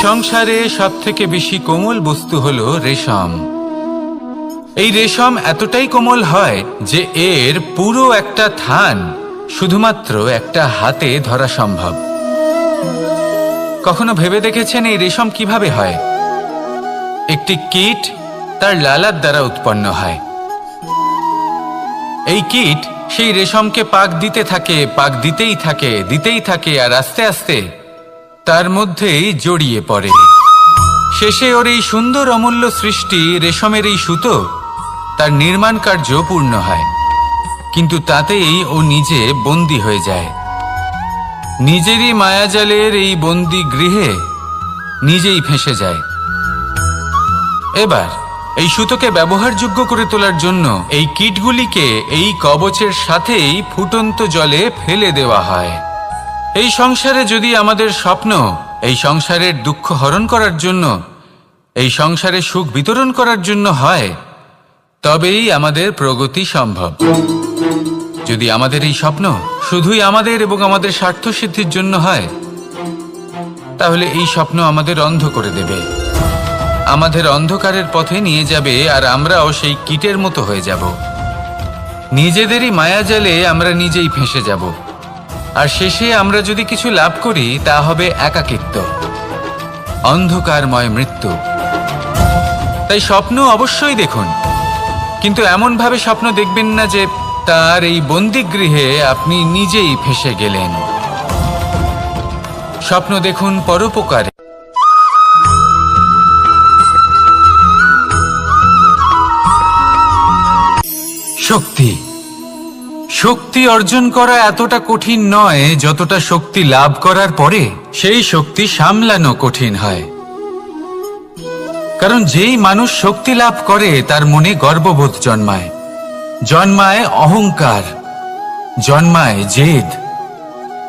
সংসারে সবথেকে বেশি কোমল বস্তু হলো রেশম। এই রেশম এতটাই কোমল হয় যে এর পুরো একটা থান শুধুমাত্র একটা হাতে ধরা সম্ভব। কখনো ভেবে দেখেছেন এই রেশম কিভাবে হয়? একটি কীট তার লালার দ্বারা উৎপন্ন হয়। এই কীট সেই রেশমকে পাক দিতে থাকে, পাক দিতেই থাকে আর আস্তে আস্তে তার মধ্যেই জড়িয়ে পড়ে। শেষে ওর এই সুন্দর অমূল্য সৃষ্টি রেশমের এই সুতো তার নির্মাণ কার্য পূর্ণ হয়, কিন্তু তাতেই ও নিজে বন্দী হয়ে যায়। নিজেরই মায়াজালের এই বন্দী গৃহে নিজেই ফেঁসে যায়। এবার এই সুতোকে ব্যবহারযোগ্য করে তোলার জন্য এই কীটগুলিকে এই কবচের সাথেই ফুটন্ত জলে ফেলে দেওয়া হয়। এই সংসারে যদি আমাদের স্বপ্ন এই সংসারের দুঃখ হরণ করার জন্য, এই সংসারে সুখ বিতরণ করার জন্য হয়, তবেই আমাদের প্রগতি সম্ভব। যদি আমাদের এই স্বপ্ন শুধুই আমাদের এবং আমাদের স্বার্থ সিদ্ধির জন্য হয়, তাহলে এই স্বপ্ন আমাদের অন্ধ করে দেবে, আমাদের অন্ধকারের পথে নিয়ে যাবে, আর আমরাও সেই কীটের মতো হয়ে যাব। নিজেদেরই মায়াজালে আমরা নিজেই ফেঁসে যাব, আর শেষে আমরা যদি কিছু লাভ করি তা হবে একাকিত্ব, অন্ধকারময় মৃত্যু। তাই স্বপ্ন অবশ্যই দেখুন, কিন্তু এমনভাবে স্বপ্ন দেখবেন না যে তার এই বন্দিগৃহে আপনি নিজেই ফেঁসে গেলেন। স্বপ্ন দেখুন পরোপকারে। শক্তি শক্তি অর্জন করা এতটা কঠিন নয় যতটা শক্তি লাভ করার পরে সেই শক্তি সামলানো কঠিন হয়। কারণ যেই মানুষ শক্তি লাভ করে তার মনে গর্ববোধ জন্মায়, জন্মায় অহংকার, জন্মায় জেদ।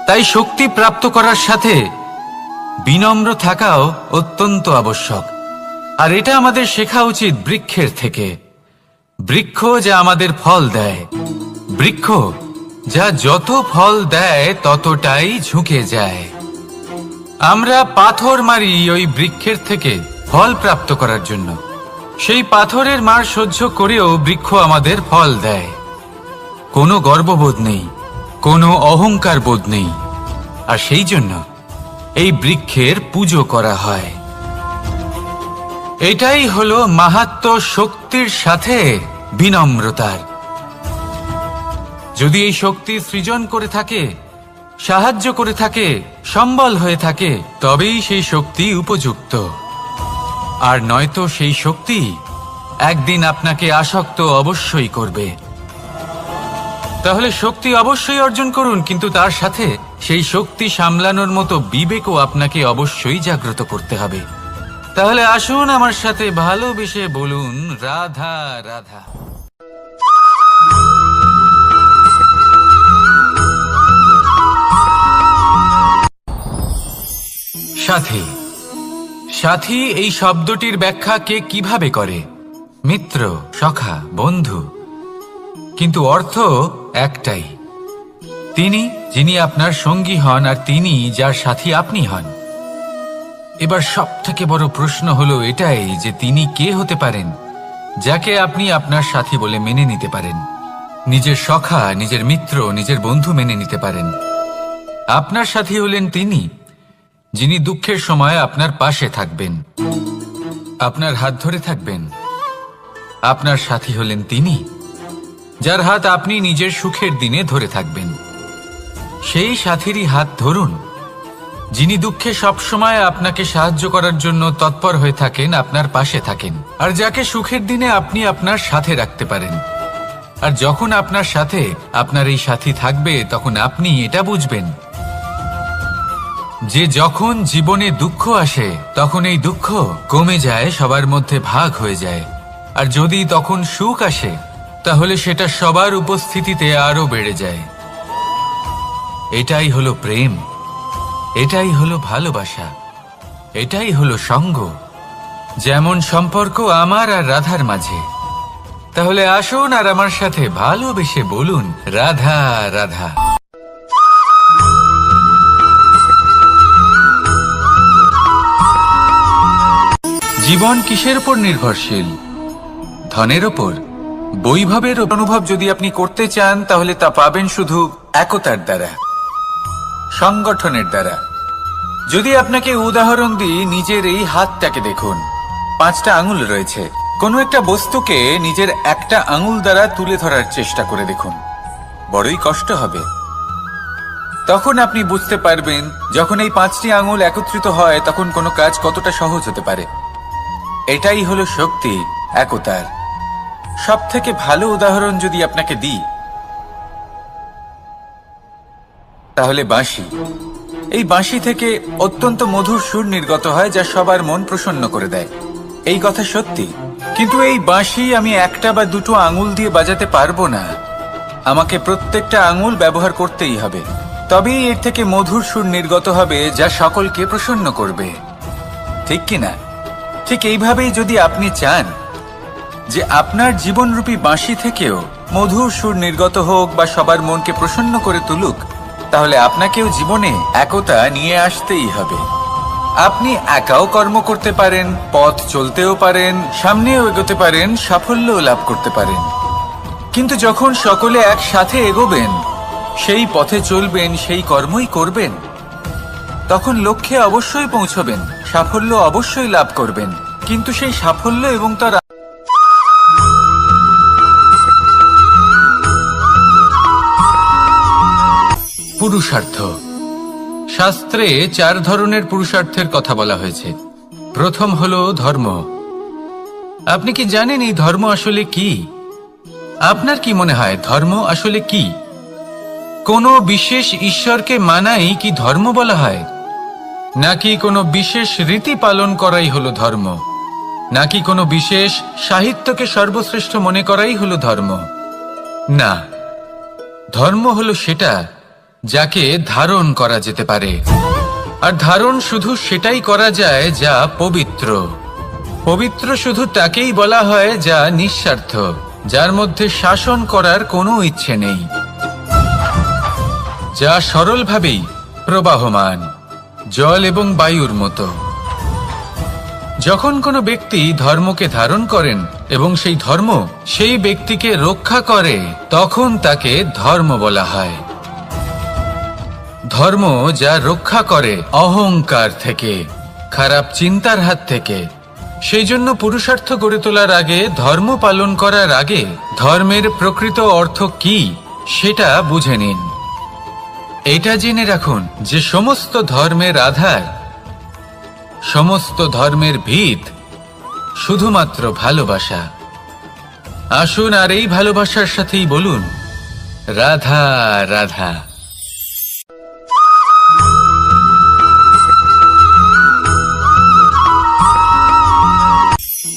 তাই শক্তি প্রাপ্ত করার সাথে বিনম্র থাকাও অত্যন্ত আবশ্যক। আর এটা আমাদের শেখা উচিত বৃক্ষের থেকে। বৃক্ষ যা আমাদের ফল দেয়, বৃক্ষ যা যত ফল দেয় ততটাই ঝুঁকে যায়। আমরা পাথর মারি ওই বৃক্ষের থেকে ফল প্রাপ্ত করার জন্য। সেই পাথরের মার সহ্য করেও বৃক্ষ আমাদের ফল দেয়। কোনো গর্ববোধ নেই, কোনো অহংকার বোধ নেই, আর সেই জন্য এই বৃক্ষের পুজো করা হয়। এটাই হলো মাহাত্ম্য শক্তির সাথে বিনম্রতার। যদি এই শক্তি সৃজন করে থাকে, সাহায্য করে থাকে, সম্বল হয়ে থাকে, তবেই সেই শক্তি উপযুক্ত। আর নয়তো সেই শক্তি একদিন আপনাকে আসক্ত অবশ্যই করবে। তাহলে শক্তি অবশ্যই অর্জন করুন, কিন্তু তার সাথে সেই শক্তি সামলানোর মতো বিবেকও আপনাকে অবশ্যই জাগ্রত করতে হবে। তাহলে আসুন আমার সাথে ভালোবেসে বলুন রাধা রাধা। সাথী সাথী এই শব্দটির ব্যাখ্যা কে কিভাবে করে? মিত্র, সখা, বন্ধু। কিন্তু অর্থ একটাই, তিনি যিনি আপনার সঙ্গী হন আর তিনি যার সাথী আপনি হন। এবার সব থেকে বড় প্রশ্ন হলো এটাই যে তিনি কে হতে পারেন যাকে আপনি আপনার সাথী বলে মেনে নিতে পারেন, নিজের সখা, নিজের মিত্র, নিজের বন্ধু মেনে নিতে পারেন। আপনার সাথী হলেন তিনি যিনি দুঃখের সময় আপনার পাশে থাকবেন, আপনার হাত ধরে থাকবেন। আপনার সাথী হলেন তিনি যার হাত আপনি নিজের সুখের দিনে ধরে থাকবেন। সেই সাথীরই হাত ধরুন যিনি দুঃখে সবসময় আপনাকে সাহায্য করার জন্য তৎপর হয়ে থাকেন, আপনার পাশে থাকেন, আর যাকে সুখের দিনে আপনি আপনার সাথে রাখতে পারেন। আর যখন আপনার সাথে আপনার এই সাথী থাকবে তখন আপনি এটা বুঝবেন যে যখন জীবনে দুঃখ আসে তখন এই দুঃখ কমে যায়, সবার মধ্যে ভাগ হয়ে যায়। আর যদি তখন সুখ আসে তাহলে সেটা সবার উপস্থিতিতে আরো বেড়ে যায়। এটাই হলো প্রেম, এটাই হলো ভালোবাসা, এটাই হলো সঙ্গ। যেমন সম্পর্ক আমার আর রাধার মাঝে। তাহলে আসুন আর আমার সাথে ভালোবেসে বলুন রাধা রাধা। জীবন কিসের উপর নির্ভরশীল? ধনের ওপর। বৈভবের অনুভব যদি আপনি করতে চান তাহলে তা পাবেন শুধু একতার দ্বারা, সংগঠনের দ্বারা। যদি আপনাকে উদাহরণ দিই, নিজের এই হাতটাকে দেখুন, 5টা আঙুল রয়েছে। কোনো একটা বস্তুকে নিজের একটা আঙুল দ্বারা তুলে ধরার চেষ্টা করে দেখুন, বড়ই কষ্ট হবে। তখন আপনি বুঝতে পারবেন যখন এই 5টি আঙুল একত্রিত হয় তখন কোনো কাজ কতটা সহজ হতে পারে। এটাই হলো শক্তি একতার। সব থেকে ভালো উদাহরণ যদি আপনাকে দিই তাহলে বাঁশি। এই বাঁশি থেকে অত্যন্ত মধুর সুর নির্গত হয় যা সবার মন প্রসন্ন করে দেয়। এই কথা সত্যি, কিন্তু এই বাঁশি আমি একটা বা দুটো আঙুল দিয়ে বাজাতে পারবো না। আমাকে প্রত্যেকটা আঙুল ব্যবহার করতেই হবে, তবেই এর থেকে মধুর সুর নির্গত হবে যা সকলকে প্রসন্ন করবে, ঠিক কিনা? ঠিক এইভাবেই যদি আপনি চান যে আপনার জীবনরূপী বাঁশি থেকেও মধুর সুর নির্গত হোক বা সবার মনকে প্রসন্ন করে তুলুক, তাহলে আপনাকেও জীবনে একতা নিয়ে আসতেই হবে। আপনি একাও কর্ম করতে পারেন, পথ চলতেও পারেন, সামনেও এগোতে পারেন, সাফল্যও লাভ করতে পারেন। কিন্তু যখন সকলে একসাথে এগোবেন, সেই পথে চলবেন, সেই কর্মই করবেন, তখন লক্ষ্যে অবশ্যই পৌঁছবেন, সাফল্য অবশ্যই লাভ করবেন। কিন্তু সেই সাফল্য এবং তার পুরুষার্থ। শাস্ত্রে 4 ধরনের পুরুষার্থের কথা বলা হয়েছে। প্রথম হলো ধর্ম। আপনি কি জানেন এই ধর্ম আসলে কি? আপনার কি মনে হয় ধর্ম আসলে কি? কোনো বিশেষ ঈশ্বরকে মানাই কি ধর্ম বলা হয়? নাকি কোনো বিশেষ রীতি পালন করাই হলো ধর্ম? নাকি কোনো বিশেষ সাহিত্যকে সর্বশ্রেষ্ঠ মনে করাই হলো ধর্ম? না, ধর্ম হলো সেটা যাকে ধারণ করা যেতে পারে। আর ধারণ শুধু সেটাই করা যায় যা পবিত্র। পবিত্র শুধু তাকেই বলা হয় যা নিঃস্বার্থ, যার মধ্যে শাসন করার কোনো ইচ্ছে নেই, যা সরলভাবেই প্রবাহমান, জল এবং বায়ুর মতো। যখন কোনো ব্যক্তি ধর্মকে ধারণ করেন এবং সেই ধর্ম সেই ব্যক্তিকে রক্ষা করে, তখন তাকে ধর্ম বলা হয়। ধর্ম যা রক্ষা করে অহংকার থেকে, খারাপ চিন্তার হাত থেকে। সেই জন্য পুরুষার্থ গড়ে তোলার আগে, ধর্ম পালন করার আগে ধর্মের প্রকৃত অর্থ কি সেটা বুঝে নিন। এটা জেনে রাখুন যে সমস্ত ধর্মের আধার, সমস্ত ধর্মের ভিত শুধুমাত্র ভালোবাসা। আসুন আর এই ভালোবাসার সাথেই বলুন রাধা রাধা।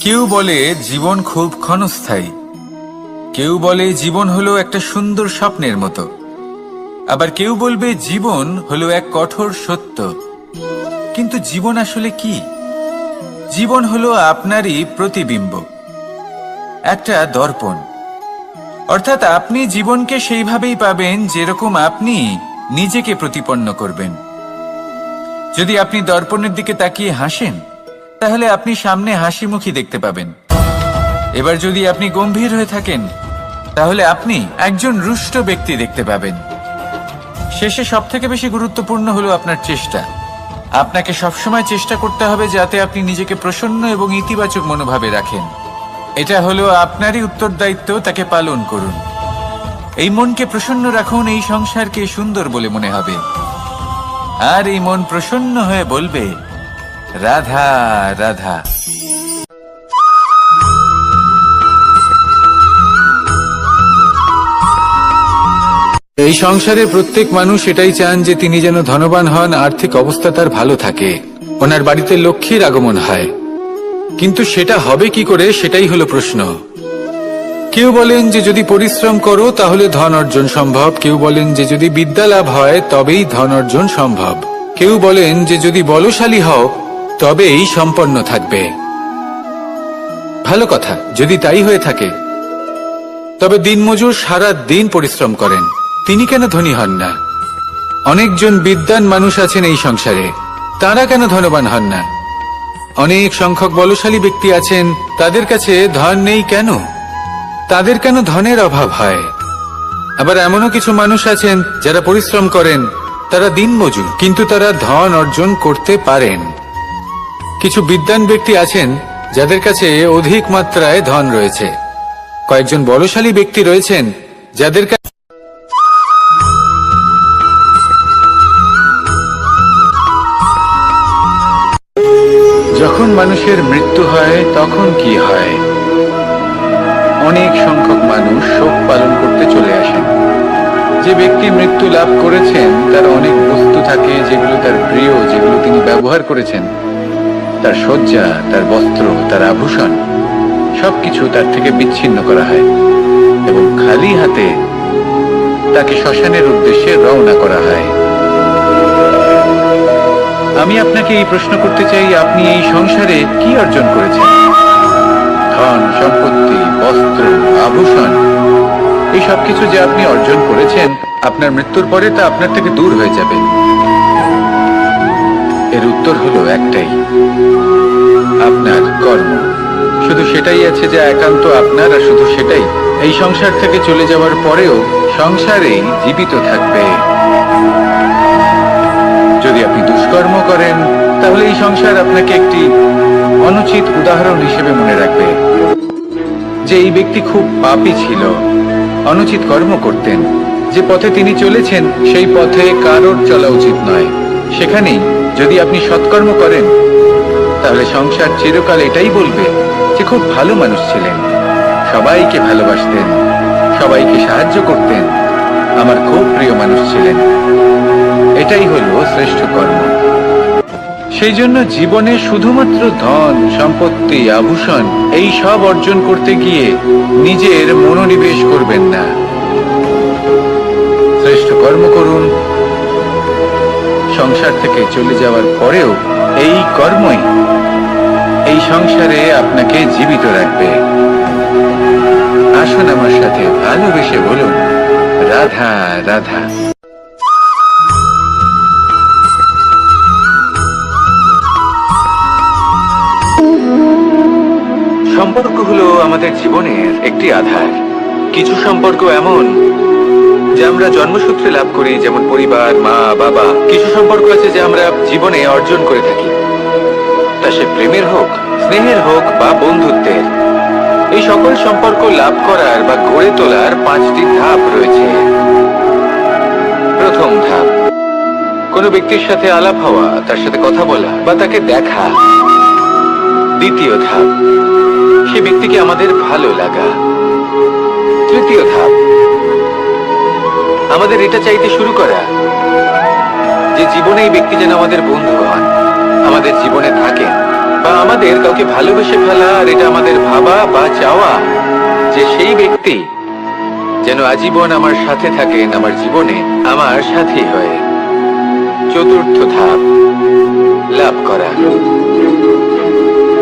কেউ বলে জীবন খুব ক্ষণস্থায়ী, কেউ বলে জীবন হলো একটা সুন্দর স্বপ্নের মতো, আবার কেউ বলবে জীবন হলো এক কঠোর সত্য। কিন্তু জীবন আসলে কি? জীবন হলো আপনারই প্রতিবিম্ব, একটা দর্পণ। অর্থাৎ আপনি জীবনকে সেইভাবেই পাবেন যেরকম আপনি নিজেকে প্রতিপন্ন করবেন। যদি আপনি দর্পণের দিকে তাকিয়ে হাসেন, তাহলে আপনি সামনে হাসি মুখী দেখতে পাবেন। এবার যদি আপনি গম্ভীর হয়ে থাকেন, তাহলে আপনি একজন রুষ্ট ব্যক্তি দেখতে পাবেন। শেষে সবথেকে বেশি গুরুত্বপূর্ণ হলো আপনার চেষ্টা। আপনাকে সবসময় চেষ্টা করতে হবে যাতে আপনি নিজেকে প্রসন্ন এবং ইতিবাচক মনোভাবে রাখেন। এটা হলো আপনারই উত্তরদায়িত্ব, তাকে পালন করুন। এই মনকে প্রসন্ন রাখুন, এই সংসারকে সুন্দর বলে মনে হবে। আর এই মন প্রসন্ন হয়ে বলবে রাধা রাধা। এই সংসারে প্রত্যেক মানুষ এটাই চান যে তিনি যেন ধনবান হন, আর্থিক অবস্থা তার ভালো থাকে, ওনার বাড়িতে লক্ষ্মীর আগমন হয়। কিন্তু সেটা হবে কি করে, সেটাই হলো প্রশ্ন। কেউ বলেন যে যদি পরিশ্রম করো তাহলে ধন অর্জন সম্ভব, কেউ বলেন যে যদি বিদ্যা লাভ হয় তবেই ধন অর্জন সম্ভব, কেউ বলেন যে যদি বলশালী হও তবেই সম্পন্ন থাকবে। ভালো কথা, যদি তাই হয়ে থাকে, তবে দিনমজুর সারা দিন পরিশ্রম করেন, তিনি কেন ধনী হন না? অনেকজন বিদ্বান মানুষ আছেন এই সংসারে, তারা কেন ধনবান হন না? অনেক সংখ্যক বলশালী ব্যক্তি আছেন, তাদের কাছে ধন নেই কেন? তাদের কেন ধনের অভাব হয়? আবার এমনও কিছু মানুষ আছেন যারা পরিশ্রম করেন, তারা দিনমজুর, কিন্তু তারা ধন অর্জন করতে পারেন। কিছু বিদ্বান ব্যক্তি আছেন যাদের কাছে অধিক মাত্রায় ধন রয়েছে। কয়েকজন বলশালী ব্যক্তি রয়েছেন যাদের কাছে যখন মানুষের মৃত্যু হয় তখন কি হয়? অনেক সংখ্যক মানুষ শোক পালন করতে চলে আসেন। যে ব্যক্তি মৃত্যু লাভ করেছেন তার অনেক বস্তু থাকে যেগুলো তার প্রিয়, যেগুলো তিনি ব্যবহার করেছেন। তার শয্যা, তার বস্ত্র, তার আভূষণ সবকিছু তার থেকে বিচ্ছিন্ন করা হয় এবং খালি হাতে তাকে শ্মশানের উদ্দেশ্যে রওনা করা হয়। আমি আপনাকে এই প্রশ্ন করতে চাই, আপনি এই সংসারে কি অর্জন করেছেন? ধন, সম্পত্তি, বস্ত্র, আভূষণ, এই সবকিছু যে আপনি অর্জন করেছেন, আপনার মৃত্যুর পরে তা আপনার থেকে দূর হয়ে যাবে। এর উত্তর হলো একটাই, আপনার কর্ম। শুধু সেটাই আছে যা একান্ত আপনার, আর শুধু সেটাই এই সংসার থেকে চলে যাওয়ার পরেও সংসারেই জীবিত থাকবে। যদি আপনি দুষ্কর্ম করেন তাহলে এই সংসার আপনাকে একটি অনুচিত উদাহরণ হিসেবে মনে রাখবে যে এই ব্যক্তি খুব পাপী ছিল, অনুচিত কর্ম করতেন। যে পথে তিনি চলেছেন সেই পথে কারোর চলা উচিত নয়। সেখানেই যদি আপনি সৎকর্ম করেন তাহলে সংসার চিরকাল এটাই বলবে যে খুব ভালো মানুষ ছিলেন, সবাইকে ভালোবাসতেন, সবাইকে সাহায্য করতেন, আমার খুব প্রিয় মানুষ ছিলেন। এটাই হলো শ্রেষ্ঠ কর্ম। সেই জন্য জীবনে শুধুমাত্র ধন, সম্পত্তি, আভূষণ এই সব অর্জন করতে গিয়ে নিজের মনোনিবেশ করবেন না। শ্রেষ্ঠ কর্ম করুন। সংসার থেকে চলে যাওয়ার পরেও এই কর্মই এই সংসারে আপনাকে জীবিত রাখবে। আসুন আমার সাথে ভালোবেসে বলুন, রাধা রাধা। সম্পর্ক হলো আমাদের জীবনের একটি আধার। কিছু সম্পর্ক এমন যা আমরা জন্মসূত্রে লাভ করি, যেমন পরিবার, মা, বাবা। কিছু সম্পর্ক আছে যা আমরা জীবনে অর্জন করে থাকি, তা সে প্রেমের হোক, স্নেহের হোক বা বন্ধুত্বের। এই সকল সম্পর্ক লাভ করার বা গড়ে তোলার 5টি ধাপ রয়েছে। প্রথম ধাপ, কোনো ব্যক্তির সাথে আলাপ হওয়া, তার সাথে কথা বলা বা তাকে দেখা। দ্বিতীয় ধাপ, সে ব্যক্তিকে আমাদের ভালো লাগা। তৃতীয় ধাপ, আমাদের এটা চাইতে শুরু করা যে জীবনে এই ব্যক্তি যেন আমাদের বন্ধু হন, আমাদের জীবনে থাকেন, বা আমাদের কাউকে ভালোবেসে ফেলা। আর এটা আমাদের ভাবা বা চাওয়া যে সেই ব্যক্তি যেন আজীবন আমার সাথে থাকেন, আমার জীবনে আমার সাথী হয়ে। চতুর্থ ধাপ, লাভ করা।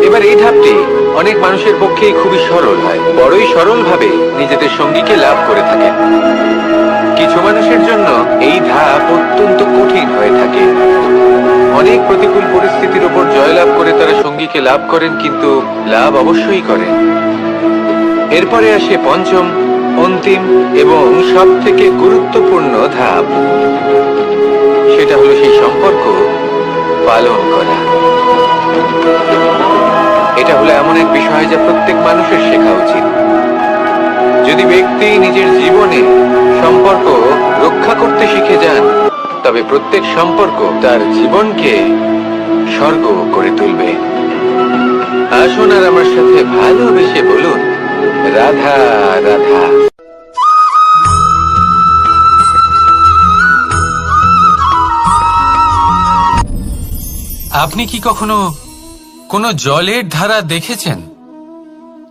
এবার এই ধাপটি অনেক মানুষের পক্ষেই খুবই সরল হয়, বড়ই সরল ভাবে নিজেদের সঙ্গীকে লাভ করে থাকে। কিছু মানুষের জন্য এই ধাপ অত্যন্ত কঠিন হয়ে থাকে। অনেক প্রতিকূল পরিস্থিতির উপর জয়লাভ করে তারা সঙ্গীকে লাভ করেন, কিন্তু লাভ অবশ্যই করেন। এরপরে আসে পঞ্চম, অন্তিম এবং সব থেকে গুরুত্বপূর্ণ ধাপ। সেটা হলো সেই সম্পর্ক পালন করা। এটা হলো এমন এক বিষয় যা প্রত্যেক মানুষের শেখা উচিত। যদি ব্যক্তি নিজের জীবনে সম্পর্ক রক্ষা করতে শিখে যান, তবে প্রত্যেক সম্পর্ক তার জীবনকে স্বর্গ করে তুলবে। আসুন আর আমার সাথে ভালোবেসে বলুন, রাধা রাধা। আপনি কি কখনো কোনো জলের ধারা দেখেছেন?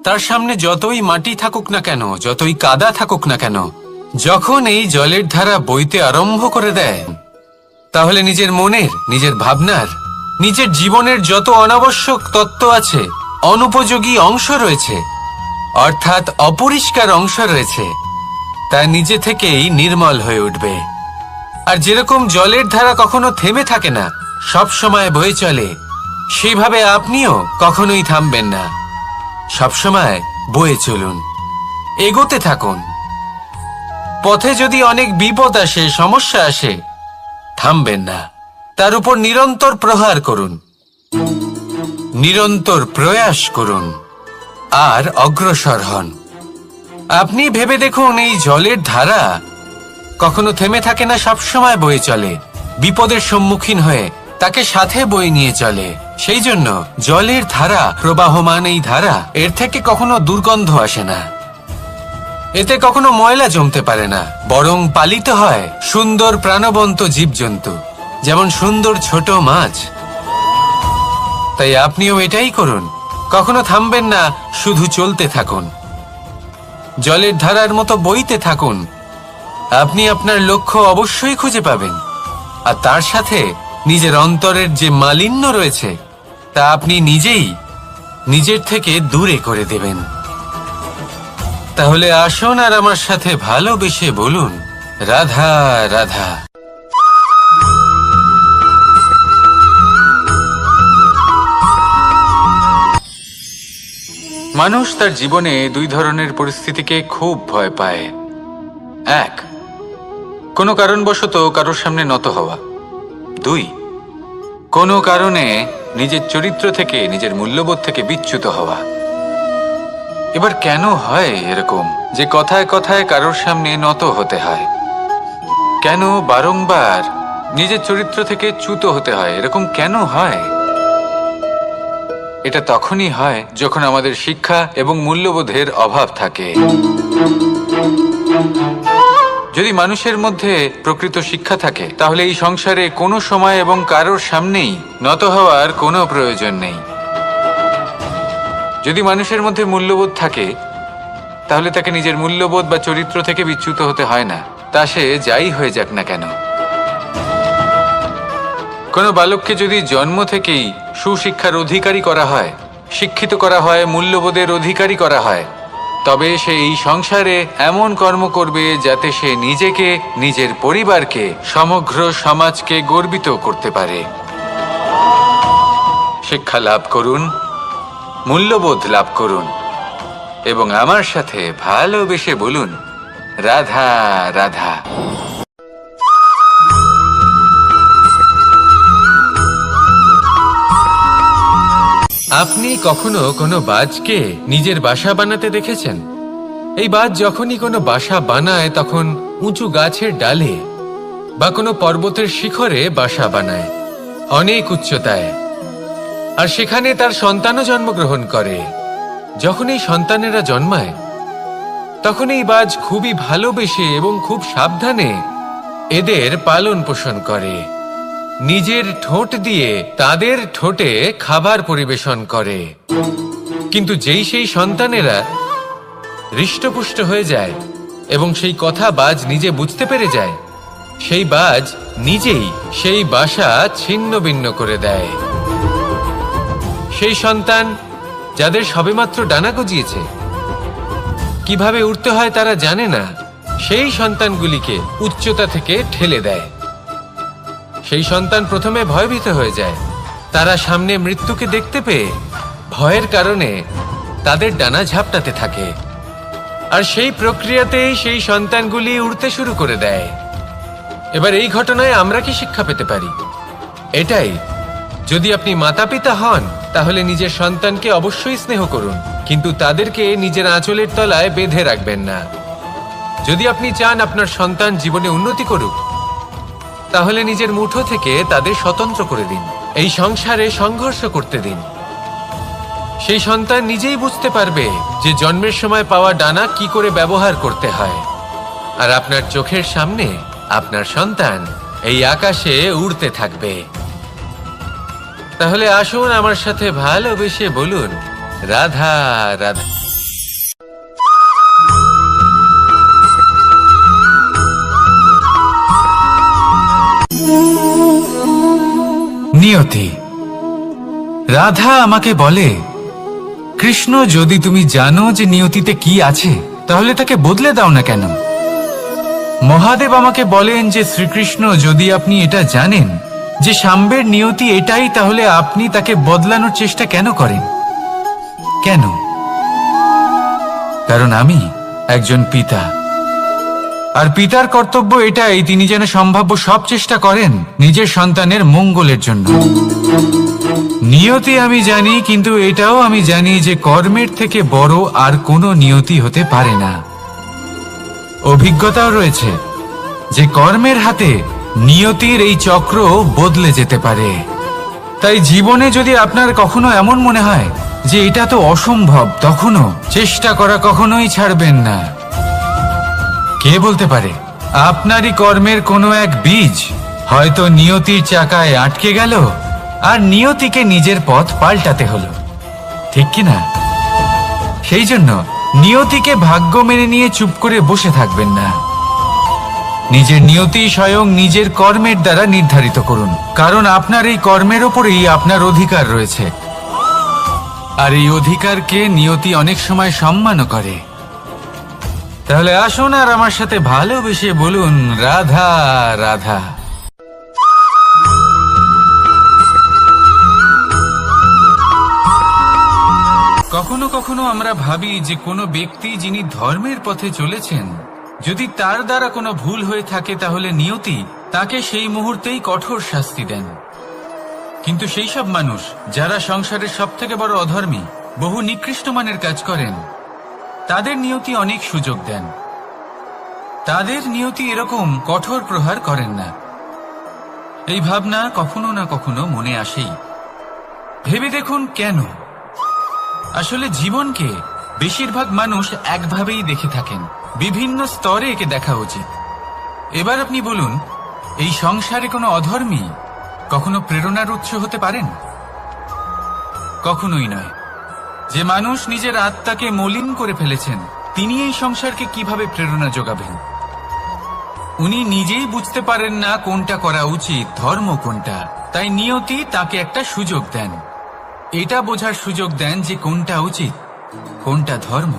তার সামনে যতই মাটি থাকুক না কেন, যতই কাদা থাকুক না কেন, যখন এই জলের ধারা বইতে আরম্ভ করে দেয়, তাহলে নিজের মনের, নিজের ভাবনার, নিজের জীবনের যত অনাবশ্যক তত্ত্ব আছে, অনুপযোগী অংশ রয়েছে, অর্থাৎ অপরিষ্কার অংশ রয়েছে, তা নিজে থেকেই নির্মল হয়ে উঠবে। আর যেরকম জলের ধারা কখনো থেমে থাকে না, সব সময় বয়ে চলে, সেইভাবে আপনিও কখনোই থামবেন না। সবসময় বয়ে চলুন, এগোতে থাকুন। পথে যদি অনেক বিপদ আসে, সমস্যা আসে, থামবেন না, তার উপর নিরন্তর প্রহার করুন, নিরন্তর প্রয়াস করুন আর অগ্রসর হন। আপনি ভেবে দেখুন, এই জলের ধারা কখনো থেমে থাকে না, সবসময় বয়ে চলে, বিপদের সম্মুখীন হয়ে তাকে সাথে বয়ে নিয়ে চলে। সেই জন্য জলের ধারা, প্রবাহমান এই ধারা, এর থেকে কখনো দুর্গন্ধ আসে না, এতে কখনো ময়লা জমতে পারে না, বরং পালিত হয় সুন্দর প্রাণবন্ত জীবজন্তু, যেমন সুন্দর ছোট মাছ। তাই আপনিও এটাই করুন, কখনো থামবেন না, শুধু চলতে থাকুন, জলের ধারার মতো বইতে থাকুন। আপনি আপনার লক্ষ্য অবশ্যই খুঁজে পাবেন, আর তার সাথে নিজের অন্তরের যে মালিন্য রয়েছে তা আপনি নিজেই নিজের থেকে দূরে করে দেবেন। তাহলে আসুন আর আমার সাথে ভালোবেসে বলুন, রাধা রাধা। মানুষ তার জীবনে দুই ধরনের পরিস্থিতিকে খুব ভয় পায়। এক, কোনো কারণবশত কারোর সামনে নত হওয়া। দুই, কোনো কারণে নিজের চরিত্র থেকে, নিজের মূল্যবোধ থেকে বিচ্যুত হওয়া। এবার কেন হয় এরকম যে কথায় কথায় কারোর সামনে নত হতে হয়? কেন বারংবার নিজের চরিত্র থেকে চ্যুত হতে হয়? এরকম কেন হয়? এটা তখনই হয় যখন আমাদের শিক্ষা এবং মূল্যবোধের অভাব থাকে। যদি মানুষের মধ্যে প্রকৃত শিক্ষা থাকে, তাহলে এই সংসারে কোনো সময় এবং কারোর সামনেই নত হওয়ার কোনো প্রয়োজন নেই। যদি মানুষের মধ্যে মূল্যবোধ থাকে, তাহলে তাকে নিজের মূল্যবোধ বা চরিত্র থেকে বিচ্যুত হতে হয় না, তা সে যাই হয়ে যাক না কেন। কোনো বালককে যদি জন্ম থেকেই সুশিক্ষার অধিকারী করা হয়, শিক্ষিত করা হয়, মূল্যবোধের অধিকারী করা হয়, তবে সে এই সংসারে এমন কর্ম করবে যাতে সে নিজেকে, নিজের পরিবারকে, সমগ্র সমাজকে গর্বিত করতে পারে। শিক্ষা লাভ করুন, মূল্যবোধ লাভ করুন এবং আমার সাথে ভালোবেসে বলুন, রাধা রাধা। আপনি কখনো কোনো বাজকে নিজের বাসা বানাতে দেখেছেন? এই বাজ যখনই কোনো বাসা বানায়, তখন উঁচু গাছের ডালে বা কোনো পর্বতের শিখরে বাসা বানায়, অনেক উচ্চতায়, আর সেখানে তার সন্তানও জন্মগ্রহণ করে। যখন এই সন্তানেরা জন্মায়, তখন এই বাজ খুবই ভালোবেসে এবং খুব সাবধানে এদের পালন পোষণ করে, নিজের ঠোঁট দিয়ে তাদের ঠোঁটে খাবার পরিবেশন করে। কিন্তু যেই সেই সন্তানেরা হৃষ্টপুষ্ট হয়ে যায় এবং সেই কথা বাজ নিজে বুঝতে পেরে যায়, সেই বাজ নিজেই সেই বাসা ছিন্ন ভিন্ন করে দেয়। সেই সন্তান যাদের সবেমাত্র ডানা গজিয়েছে, কিভাবে উঠতে হয় তারা জানে না, সেই সন্তানগুলিকে উচ্চতা থেকে ঠেলে দেয়। সেই সন্তান প্রথমে ভয়ভীত হয়ে যায়, তারা সামনে মৃত্যুকে দেখতে পেয়ে ভয়ের কারণে তাদের ডানা ঝাপটাতে থাকে, আর সেই প্রক্রিয়াতেই সেই সন্তানগুলি উড়তে শুরু করে দেয়। এবার এই ঘটনায় আমরা কি শিক্ষা পেতে পারি? এটাই, যদি আপনি মাতা পিতা হন, তাহলে নিজের সন্তানকে অবশ্যই স্নেহ করুন, কিন্তু তাদেরকে নিজের আঁচলের তলায় বেঁধে রাখবেন না। যদি আপনি চান আপনার সন্তান জীবনে উন্নতি করুক, তাহলে নিজের মুঠো থেকে তাদের স্বতন্ত্র করে দিন, এই সংসারে সংঘর্ষ করতে দিন। সেই সন্তান নিজেই বুঝতে পারবে যে জন্মের সময় পাওয়া ডানা কি করে ব্যবহার করতে হয়, আর আপনার চোখের সামনে আপনার সন্তান এই আকাশে উড়তে থাকবে। তাহলে আসুন আমার সাথে ভালোবেসে বলুন, রাধা রাধা। নিয়তি। রাধা আমাকে বলে, কৃষ্ণ, যদি তুমি জানো যে নিয়তিতে কি আছে, তাহলে তাকে বদলে দাও না কেন? মহাদেব আমাকে বলেন যে শ্রীকৃষ্ণ, যদি আপনি এটা জানেন যে সাম্বের নিয়তি এটাই, তাহলে আপনি তাকে বদলানোর চেষ্টা কেন করেন? কেন? কারণ আমি একজন পিতা, আর পিতার কর্তব্য এটাই, তিনি যেন সম্ভাব্য সব চেষ্টা করেন নিজের সন্তানের মঙ্গলের জন্য। নিয়তি আমি জানি, কিন্তু এটাও আমি জানি যে কর্মের থেকে বড় আর কোনো নিয়তি হতে পারে না। অভিজ্ঞতাও রয়েছে যে কর্মের হাতে নিয়তির এই চক্র বদলে যেতে পারে। তাই জীবনে যদি আপনার কখনো এমন মনে হয় যে এটা তো অসম্ভব, তখনও চেষ্টা করা কখনোই ছাড়বেন না। কে বলতে পারে আপনারই কর্মের কোনো এক বীজ হয়তো নিয়তির চাকায় আটকে গেল, আর নিয়তিকে নিজের পথ পাল্টাতে হলো, ঠিক কিনা? সেই জন্য নিয়তিকে ভাগ্য মেনে নিয়ে চুপ করে বসে থাকবেন না। নিজের নিয়তি স্বয়ং নিজের কর্মের দ্বারা নির্ধারিত করুন, কারণ আপনার এই কর্মের ওপরেই আপনার অধিকার রয়েছে, আর এই অধিকারকে নিয়তি অনেক সময় সম্মানও করে। তাহলে আসুন আর আমার সাথে ভালোবেসে বলুন, রাধা রাধা। কখনো কখনো আমরা ভাবি যে কোনো ব্যক্তি যিনি ধর্মের পথে চলেছেন, যদি তার দ্বারা কোনো ভুল হয়ে থাকে তাহলে নিয়তি তাকে সেই মুহূর্তেই কঠোর শাস্তি দেন। কিন্তু সেই সব মানুষ যারা সংসারের সবথেকে বড় অধর্মী, বহু নিকৃষ্ট মানের কাজ করেন, তাদের নিয়তি অনেক সুযোগ দেন। তাদের নিয়তি এরকম কঠোর প্রহার করেন না। এই ভাবনা কখনো না কখনো মনে আসেই। ভেবে দেখুন কেন? আসলে জীবনকে বেশিরভাগ মানুষ একভাবেই দেখে থাকেন, বিভিন্ন স্তরে একে দেখা উচিত। এবার আপনি বলুন, এই সংসারে কোনো অধর্মী কখনো প্রেরণার উৎস হতে পারেন? কখনোই নয়। যে মানুষ নিজের আত্মাকে মলিন করে ফেলেছেন, তিনি এই সংসারকে কিভাবে প্রেরণা যোগাবেন? উনি নিজেই বুঝতে পারেন না কোনটা করা উচিত, ধর্ম কোনটা। তাই নিয়তি তাকে একটা সুযোগ দেন, এটা বোঝার সুযোগ দেন যে কোনটা উচিত, কোনটা ধর্ম।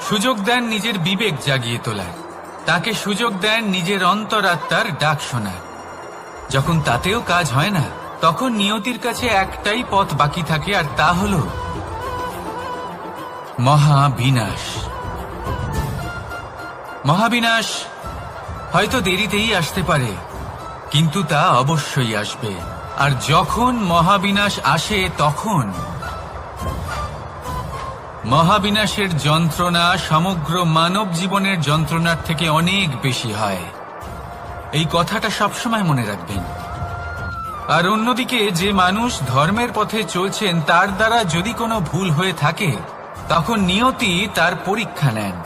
সুযোগ দেন নিজের বিবেক জাগিয়ে তোলার, তাকে সুযোগ দেন নিজের অন্তরাত্মার ডাক শোনার। যখন তাতেও কাজ হয় না, তখন নিয়তির কাছে একটাই পথ বাকি থাকে, আর তা হল মহাবিনাশ। মহাবিনাশ হয়তো দেরিতেই আসতে পারে, কিন্তু তা অবশ্যই আসবে। আর যখন মহাবিনাশ আসে, তখন মহাবিনাশের যন্ত্রণা সমগ্র মানব জীবনের যন্ত্রণার থেকে অনেক বেশি হয়। এই কথাটা সবসময় মনে রাখবেন। আর অন্যদিকে যে মানুষ ধর্মের পথে চলছেন, তার দ্বারা যদি কোনো ভুল হয়ে থাকে, তখন নিয়তি তার পরীক্ষা নেন।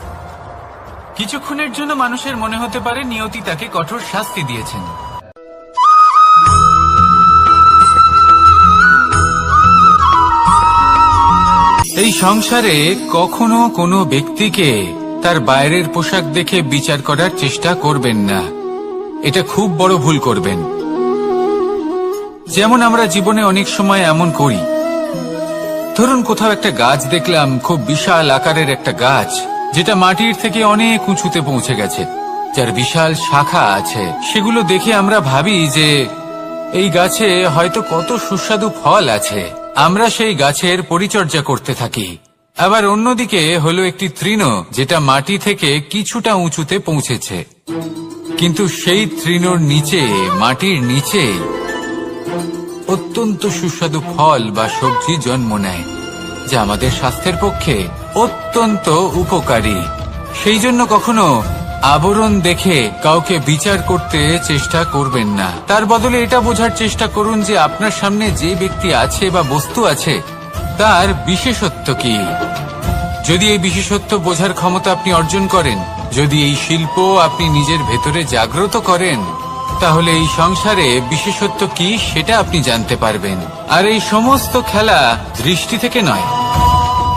কিছুক্ষণের জন্য মানুষের মনে হতে পারে নিয়তি তাকে কঠোর শাস্তি দিয়েছেন। এই সংসারে কখনো কোনো ব্যক্তিকে তার বাইরের পোশাক দেখে বিচার করার চেষ্টা করবেন না। এটা খুব বড় ভুল করবেন। যেমন আমরা জীবনে অনেক সময় এমন করি। ধরুন কোথাও একটা গাছ দেখলাম, খুব বিশাল আকারের একটা গাছ, যেটা মাটির থেকে অনেক উঁচুতে পৌঁছে গেছে, যার বিশাল শাখা আছে। সেগুলো দেখে আমরা ভাবি যে এই গাছে হয়তো কত সুস্বাদু ফল আছে। আমরা সেই গাছের পরিচর্যা করতে থাকি। আবার অন্যদিকে হলো একটি তৃণ, যেটা মাটি থেকে কিছুটা উঁচুতে পৌঁছেছে, কিন্তু সেই তৃণর নিচে, মাটির নিচে অত্যন্ত সুস্বাদু ফল বা সবজি জন্ম নেয়, যা আমাদের স্বাস্থ্যের পক্ষে অত্যন্ত উপকারী। সেই জন্য কখনো আবরণ দেখে কাউকে বিচার করতে চেষ্টা করবেন না। তার বদলে এটা বোঝার চেষ্টা করুন যে আপনার সামনে যে ব্যক্তি আছে বা বস্তু আছে, তার বিশেষত্ব কি। যদি এই বিশেষত্ব বোঝার ক্ষমতা আপনি অর্জন করেন, যদি এই শিল্প আপনি নিজের ভেতরে জাগ্রত করেন, তাহলে এই সংসারে বিশেষত্ব কি সেটা আপনি জানতে পারবেন। আর এই সমস্ত খেলা দৃষ্টি থেকে নয়,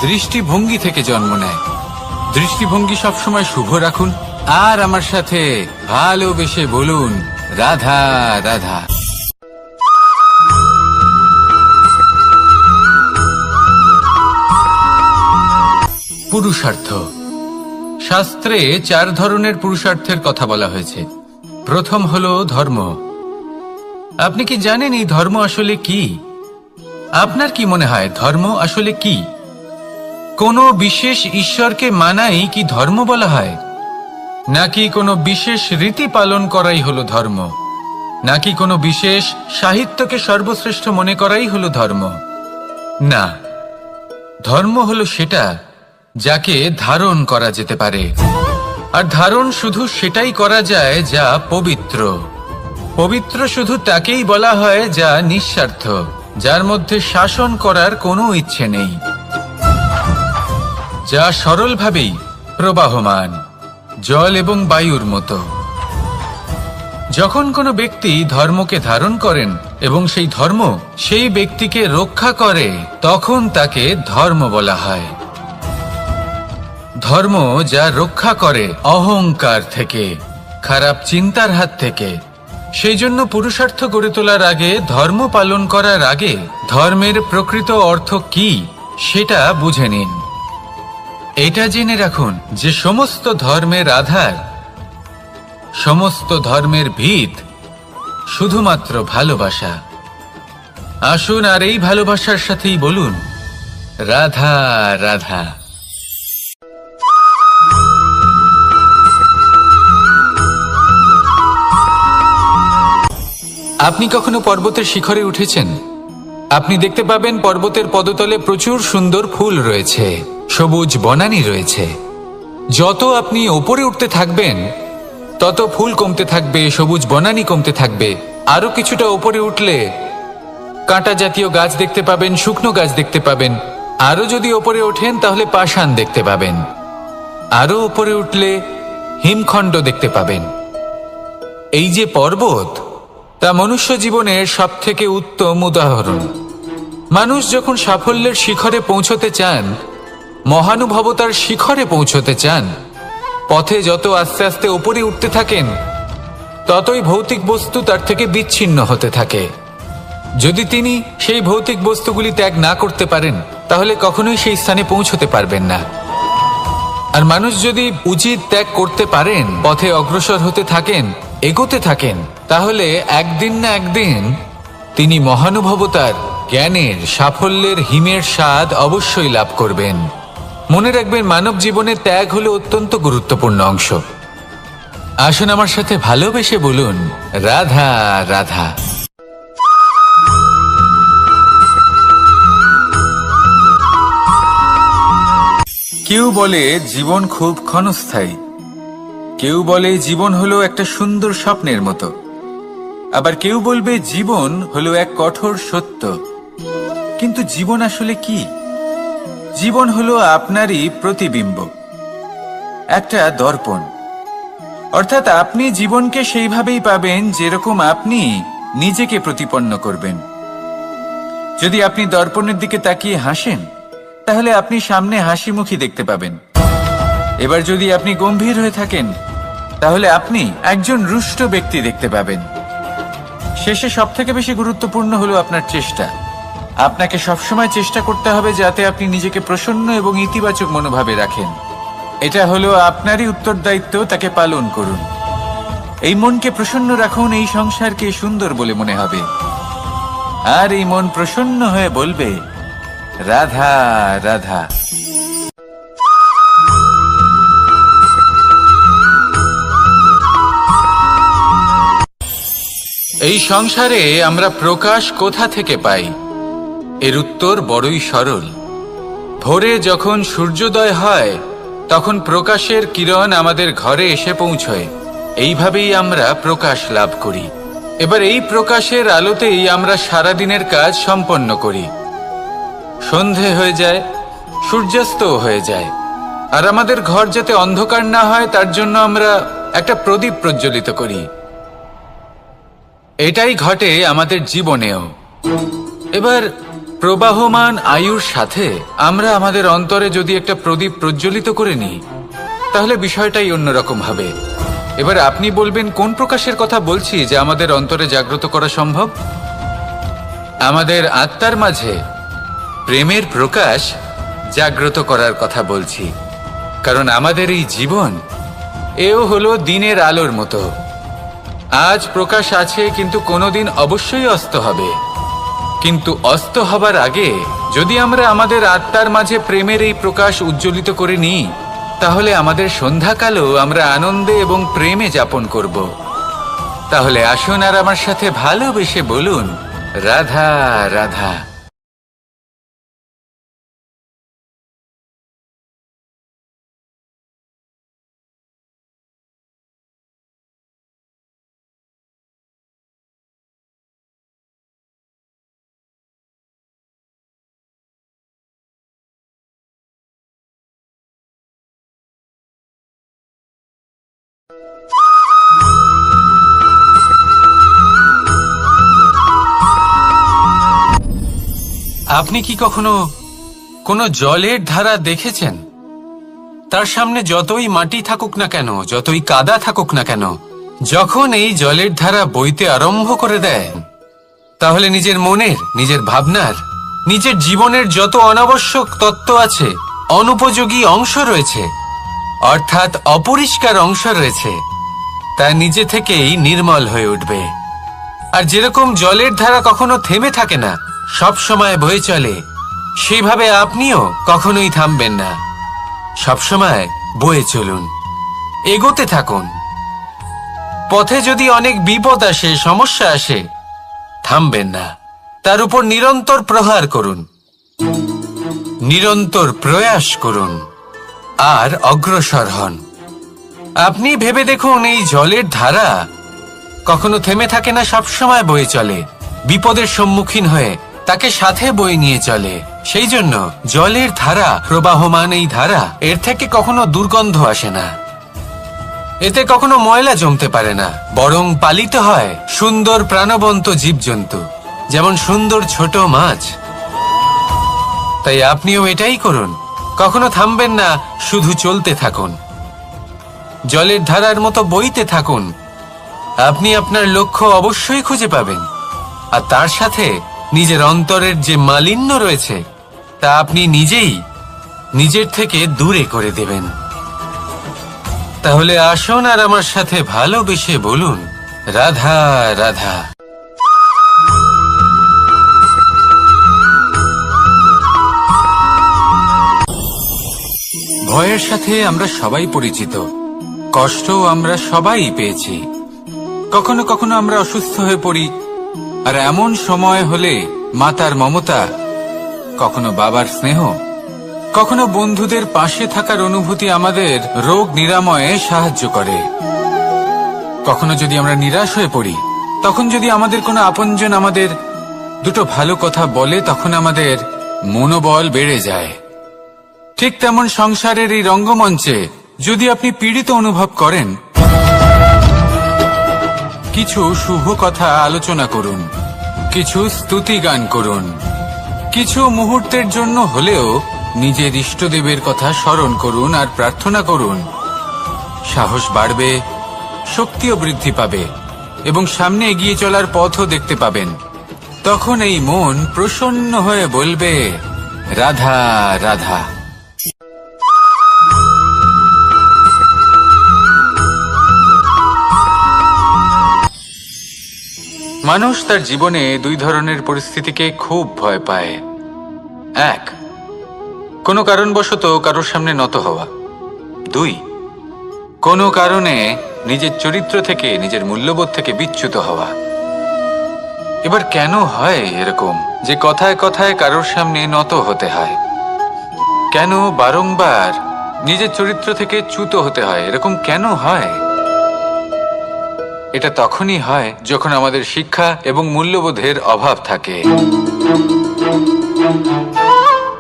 দৃষ্টিভঙ্গি থেকে জন্ম নেয়। দৃষ্টিভঙ্গি সবসময় শুভ রাখুন, আর আমার সাথে ভালোবেসে বলুন, রাধা রাধা। পুরুষার্থ। শাস্ত্রে 4 ধরনের পুরুষার্থের কথা বলা হয়েছে। প্রথম হলো ধর্ম, আপনি কি জানেন এই ধর্ম আসলে কি? আপনার কি মনে হয় ধর্ম আসলে কি? কোনো বিশেষ ঈশ্বরকে মানাই কি ধর্ম বলা হয়? নাকি কোনো বিশেষ রীতি পালন করাই হলো ধর্ম? নাকি কোনো বিশেষ সাহিত্যকে সর্বশ্রেষ্ঠ মনে করাই হলো ধর্ম? না, ধর্ম হলো সেটা যাকে ধারণ করা যেতে পারে, আর ধারণ শুধু সেটাই করা যায় যা পবিত্র। পবিত্র শুধু তাকেই বলা হয় যা নিঃস্বার্থ, যার মধ্যে শাসন করার কোনো ইচ্ছে নেই, যা সরলভাবেই প্রবাহমান, জল এবং বায়ুর মতো। যখন কোনো ব্যক্তি ধর্মকে ধারণ করেন এবং সেই ধর্ম সেই ব্যক্তিকে রক্ষা করে, তখন তাকে ধর্ম বলা হয়। ধর্ম যা রক্ষা করে অহংকার থেকে, খারাপ চিন্তার হাত থেকে। সেই জন্য পুরুষার্থ গড়ে তোলার আগে, ধর্ম পালন করার আগে ধর্মের প্রকৃত অর্থ কি সেটা বুঝে নিন। এটা জেনে রাখুন যে সমস্ত ধর্মের আধার, সমস্ত ধর্মের ভিত শুধুমাত্র ভালোবাসা। আসুন আর এই ভালোবাসার সাথেই বলুন রাধা রাধা। আপনি কখনো পর্বতের শিখরে উঠেছেন? আপনি দেখতে পাবেন পর্বতের পদতলে প্রচুর সুন্দর ফুল রয়েছে, সবুজ বনানী রয়েছে। যত আপনি ওপরে উঠতে থাকবেন তত ফুল কমতে থাকবে, সবুজ বনানী কমতে থাকবে। আরো কিছুটা ওপরে উঠলে কাঁটা জাতীয় গাছ দেখতে পাবেন, শুকনো গাছ দেখতে পাবেন। আরো যদি ওপরে ওঠেন তাহলে পাষাণ দেখতে পাবেন। আরো ওপরে উঠলে হিমখণ্ড দেখতে পাবেন। এই যে পর্বত, তা মনুষ্য জীবনের সবথেকে উত্তম উদাহরণ। মানুষ যখন সাফল্যের শিখরে পৌঁছতে চান, মহানুভবতার শিখরে পৌঁছতে চান, পথে যত আস্তে আস্তে উপরে উঠতে থাকেন, ততই ভৌতিক বস্তু তার থেকে বিচ্ছিন্ন হতে থাকে। যদি তিনি সেই ভৌতিক বস্তুগুলি ত্যাগ না করতে পারেন, তাহলে কখনোই সেই স্থানে পৌঁছতে পারবেন না। আর মানুষ যদি উচিত ত্যাগ করতে পারেন, পথে অগ্রসর হতে থাকেন, এগোতে থাকেন, তাহলে একদিন না একদিন তিনি মহানুভবতার, জ্ঞানের, সাফল্যের হিমের স্বাদ অবশ্যই লাভ করবেন। মনে রাখবেন, মানব জীবনে ত্যাগ হলো অত্যন্ত গুরুত্বপূর্ণ অংশ। আসুন আমার সাথে ভালোবেসে বলুন রাধা রাধা। কেউ বলে জীবন খুব ক্ষণস্থায়ী, কেউ বলে জীবন হলো একটা সুন্দর স্বপ্নের মতো, আবার কেউ বলবে জীবন হলো এক কঠোর সত্য। কিন্তু জীবন আসলে কি? জীবন হলো আপনারই প্রতিবিম্ব, একটা দর্পণ। অর্থাৎ আপনি জীবনকে সেইভাবেই পাবেন যেরকম আপনি নিজেকে প্রতিপন্ন করবেন। যদি আপনি দর্পণের দিকে তাকিয়ে হাসেন, তাহলে আপনি সামনে হাসি মুখী দেখতে পাবেন। এবার যদি আপনি গম্ভীর হয়ে থাকেন, তাহলে আপনি একজন রুষ্ট ব্যক্তি দেখতে পাবেন। শেষে সবথেকে বেশি গুরুত্বপূর্ণ হলো আপনার চেষ্টা। আপনাকে সবসময় চেষ্টা করতে হবে যাতে আপনি নিজেকে প্রসন্ন এবং ইতিবাচক মনোভাবে রাখেন। এটা হলো আপনারই উত্তরদায়িত্ব, তাকে পালন করুন। এই মনকে প্রসন্ন রাখুন, এই সংসারকে সুন্দর বলে মনে হবে। আর এই মন প্রসন্ন হয়ে বলবে রাধা রাধা। এই সংসারে আমরা প্রকাশ কোথা থেকে পাই? এর উত্তর বড়ই সরল। ভোরে যখন সূর্যোদয় হয়, তখন প্রকাশের কিরণ আমাদের ঘরে এসে পৌঁছয়। এইভাবেই আমরা প্রকাশ লাভ করি। এবার এই প্রকাশের আলোতেই আমরা সারাদিনের কাজ সম্পন্ন করি। সন্ধে হয়ে যায়, সূর্যাস্তও হয়ে যায়। আর আমাদের ঘর যাতে অন্ধকার না হয়, তার জন্য আমরা একটা প্রদীপ প্রজ্বলিত করি। এটাই ঘটে আমাদের জীবনেও। এবার প্রবাহমান আয়ুর সাথে আমরা আমাদের অন্তরে যদি একটা প্রদীপ প্রজ্বলিত করে নিই, তাহলে বিষয়টাই অন্যরকম হবে। এবার আপনি বলবেন, কোন প্রকাশের কথা বলছি যা আমাদের অন্তরে জাগ্রত করা সম্ভব? আমাদের আত্মার মাঝে প্রেমের প্রকাশ জাগ্রত করার কথা বলছি। কারণ আমাদের এই জীবন, এও হলো দিনের আলোর মতো। আজ প্রকাশ আছে, কিন্তু কোনোদিন অবশ্যই অস্ত হবে। কিন্তু অস্ত হবার আগে যদি আমরা আমাদের আত্মার মাঝে প্রেমের এই প্রকাশ উজ্জ্বলিত করে নিই, তাহলে আমাদের সন্ধ্যাকালও আমরা আনন্দে এবং প্রেমে যাপন করব। তাহলে আসুন আর আমার সাথে ভালোবেসে বলুন, রাধা রাধা। আপনি কি কখনো কোনো জলের ধারা দেখেছেন? তার সামনে যতই মাটি থাকুক না কেন, যতই কাদা থাকুক না কেন, যখন এই জলের ধারা বইতে আরম্ভ করে দেয়, তাহলে নিজের মনের, নিজের ভাবনার, নিজের জীবনের যত অনাবশ্যক তত্ত্ব আছে, অনুপযোগী অংশ রয়েছে, অর্থাৎ অপরিষ্কার অংশ রয়েছে, তা নিজে থেকেই নির্মল হয়ে উঠবে। আর যেরকম জলের ধারা কখনো থেমে থাকে না, সব সময় বয়ে চলে, সেইভাবে আপনিও কখনোই থামবেন না। সবসময় বয়ে চলুন, এগোতে থাকুন। পথে যদি অনেক বিপদ আসে, সমস্যা আসে, থামবেন না, তার উপর নিরন্তর প্রহার করুন, নিরন্তর প্রয়াস করুন আর অগ্রসর হন। আপনি ভেবে দেখুন, এই জলের ধারা কখনো থেমে থাকে না, সবসময় বয়ে চলে, বিপদের সম্মুখীন হয়ে তাকে সাথে বয়ে নিয়ে চলে। সেই জন্য জলের ধারা, প্রবাহমান এই ধারা, এর থেকে কখনো দুর্গন্ধ আসে না, এতে কখনো ময়লা জমতে পারে না, বরং পালিত হয় সুন্দর প্রাণবন্ত জীবজন্তু, যেমন সুন্দর ছোট মাছ। তাই আপনিও এটাই করুন, কখনো থামবেন না, শুধু চলতে থাকুন, জলের ধারার মতো বইতে থাকুন। আপনি আপনার লক্ষ্য অবশ্যই খুঁজে পাবেন, আর তার সাথে নিজের অন্তরের যে মালিন্য রয়েছে, তা আপনি নিজেই নিজের থেকে দূরে করে দেবেন। তাহলে আসুন আর আমার সাথে ভালোবেসে বলুন, রাধা রাধা। ভয়ের সাথে আমরা সবাই পরিচিত, কষ্টও আমরা সবাই পেয়েছি। কখনো কখনো আমরা অসুস্থ হয়ে পড়ি, আর এমন সময় হলে মাতার মমতা, কখনো বাবার স্নেহ, কখনো বন্ধুদের পাশে থাকার অনুভূতি আমাদের রোগ নিরাময়ে সাহায্য করে। কখনো যদি আমরা নিরাশ হয়ে পড়ি, তখন যদি আমাদের কোনো আপনজন আমাদের দুটো ভালো কথা বলে, তখন আমাদের মনোবল বেড়ে যায়। ঠিক তেমন সংসারের এই রঙ্গমঞ্চে যদি আপনি পীড়িত অনুভব করেন, কিছু শুভ কথা আলোচনা করুন, কিছু স্তুতি গান করুন, কিছু মুহূর্তের জন্য হলেও নিজের ইষ্টদেবের কথা স্মরণ করুন আর প্রার্থনা করুন। সাহস বাড়বে, শক্তিও বৃদ্ধি পাবে এবং সামনে এগিয়ে চলার পথও দেখতে পাবেন। তখন এই মন প্রসন্ন হয়ে বলবে, রাধা রাধা। মানুষ তার জীবনে দুই ধরনের পরিস্থিতিকে খুব ভয় পায়। এক, কোনো কারণবশত কারোর সামনে নত হওয়া। দুই, কোনো কারণে নিজের চরিত্র থেকে, নিজের মূল্যবোধ থেকে বিচ্যুত হওয়া। এবার কেন হয় এরকম যে কথায় কথায় কারোর সামনে নত হতে হয়? কেন বারংবার নিজের চরিত্র থেকে চ্যুত হতে হয়? এরকম কেন হয়? এটা তখনই হয় যখন আমাদের শিক্ষা এবং মূল্যবোধের অভাব থাকে।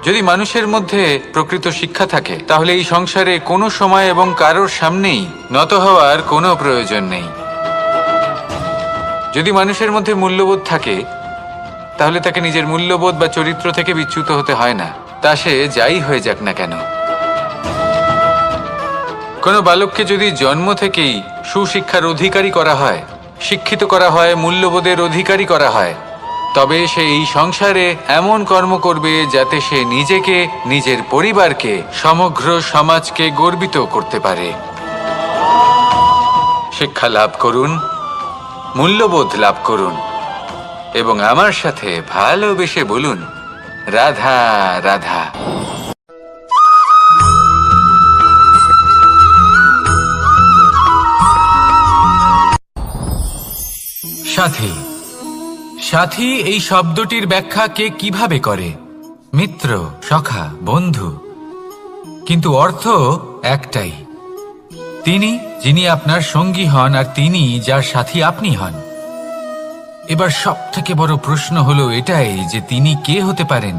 যদি মানুষের মধ্যে প্রকৃত শিক্ষা থাকে, তাহলে এই সংসারে কোনো সময় এবং কারোর সামনেই নত হওয়ার কোনো প্রয়োজন নেই। যদি মানুষের মধ্যে মূল্যবোধ থাকে, তাহলে তাকে নিজের মূল্যবোধ বা চরিত্র থেকে বিচ্যুত হতে হয় না, তা সে যাই হয়ে যাক না কেন। কোনো বালককে যদি জন্ম থেকেই সুশিক্ষার অধিকারী করা হয়, শিক্ষিত করা হয়, মূল্যবোধের অধিকারী করা হয়, তবে সে এই সংসারে এমন কর্ম করবে যাতে সে নিজেকে, নিজের পরিবারকে, সমগ্র সমাজকে গর্বিত করতে পারে। শিক্ষা লাভ করুন, মূল্যবোধ লাভ করুন এবং আমার সাথে ভালোবেসে বলুন, রাধা রাধা। সাথী। সাথী এই শব্দটির ব্যাখ্যা কে কিভাবে করে? মিত্র, সখা, বন্ধু। কিন্তু অর্থ একটাই। তিনি যিনি আপনার সঙ্গী হন আর তিনি যার সাথী আপনি হন। এবার সব থেকে বড় প্রশ্ন হলো এটাই যে তিনি কে হতে পারেন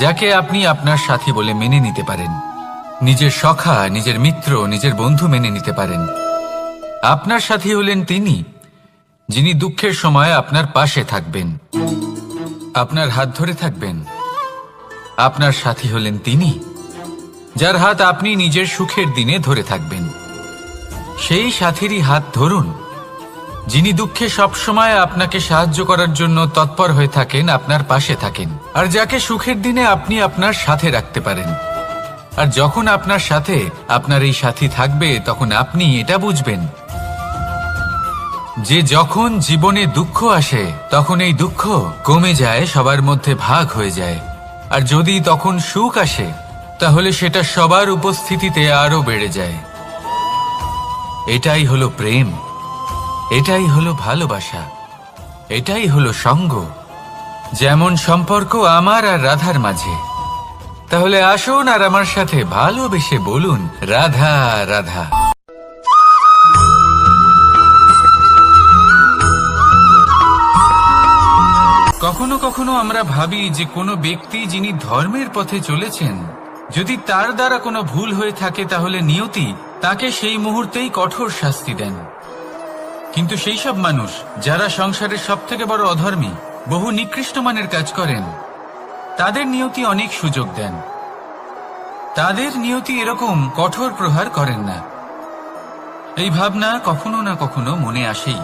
যাকে আপনি আপনার সাথী বলে মেনে নিতে পারেন, নিজের সখা, নিজের মিত্র, নিজের বন্ধু মেনে নিতে পারেন। আপনার সাথী হলেন তিনি যিনি দুঃখের সময় আপনার পাশে থাকবেন, আপনার হাত ধরে থাকবেন। আপনার সাথী হলেন তিনি যার হাত আপনি নিজের সুখের দিনে ধরে থাকবেন। সেই সাথীরই হাত ধরুন যিনি দুঃখে সবসময় আপনাকে সাহায্য করার জন্য তৎপর হয়ে থাকেন, আপনার পাশে থাকেন, আর যাকে সুখের দিনে আপনি আপনার সাথে রাখতে পারেন। আর যখন আপনার সাথে আপনার এই সাথী থাকবে তখন আপনি এটা বুঝবেন যে যখন জীবনে দুঃখ আসে তখন এই দুঃখ কমে যায়, সবার মধ্যে ভাগ হয়ে যায়। আর যদি তখন সুখ আসে তাহলে সেটা সবার উপস্থিতিতে আরো বেড়ে যায়। এটাই হলো প্রেম, এটাই হলো ভালোবাসা, এটাই হলো সঙ্গ। যেমন সম্পর্ক আমার আর রাধার মাঝে। তাহলে আসুন আর আমার সাথে ভালোবেসে বলুন, রাধা রাধা। কখনো কখনো আমরা ভাবি যে কোনো ব্যক্তি যিনি ধর্মের পথে চলেছেন, যদি তার দ্বারা কোনো ভুল হয়ে থাকে তাহলে নিয়তি তাকে সেই মুহূর্তেই কঠোর শাস্তি দেন। কিন্তু সেই সব মানুষ যারা সংসারের সব থেকে বড় অধর্মী, বহু নিকৃষ্ট মানের কাজ করেন, তাদের নিয়তি অনেক সুযোগ দেন। তাদের নিয়তি এরকম কঠোর প্রহার করেন না। এই ভাবনা কখনো না কখনো মনে আসেই।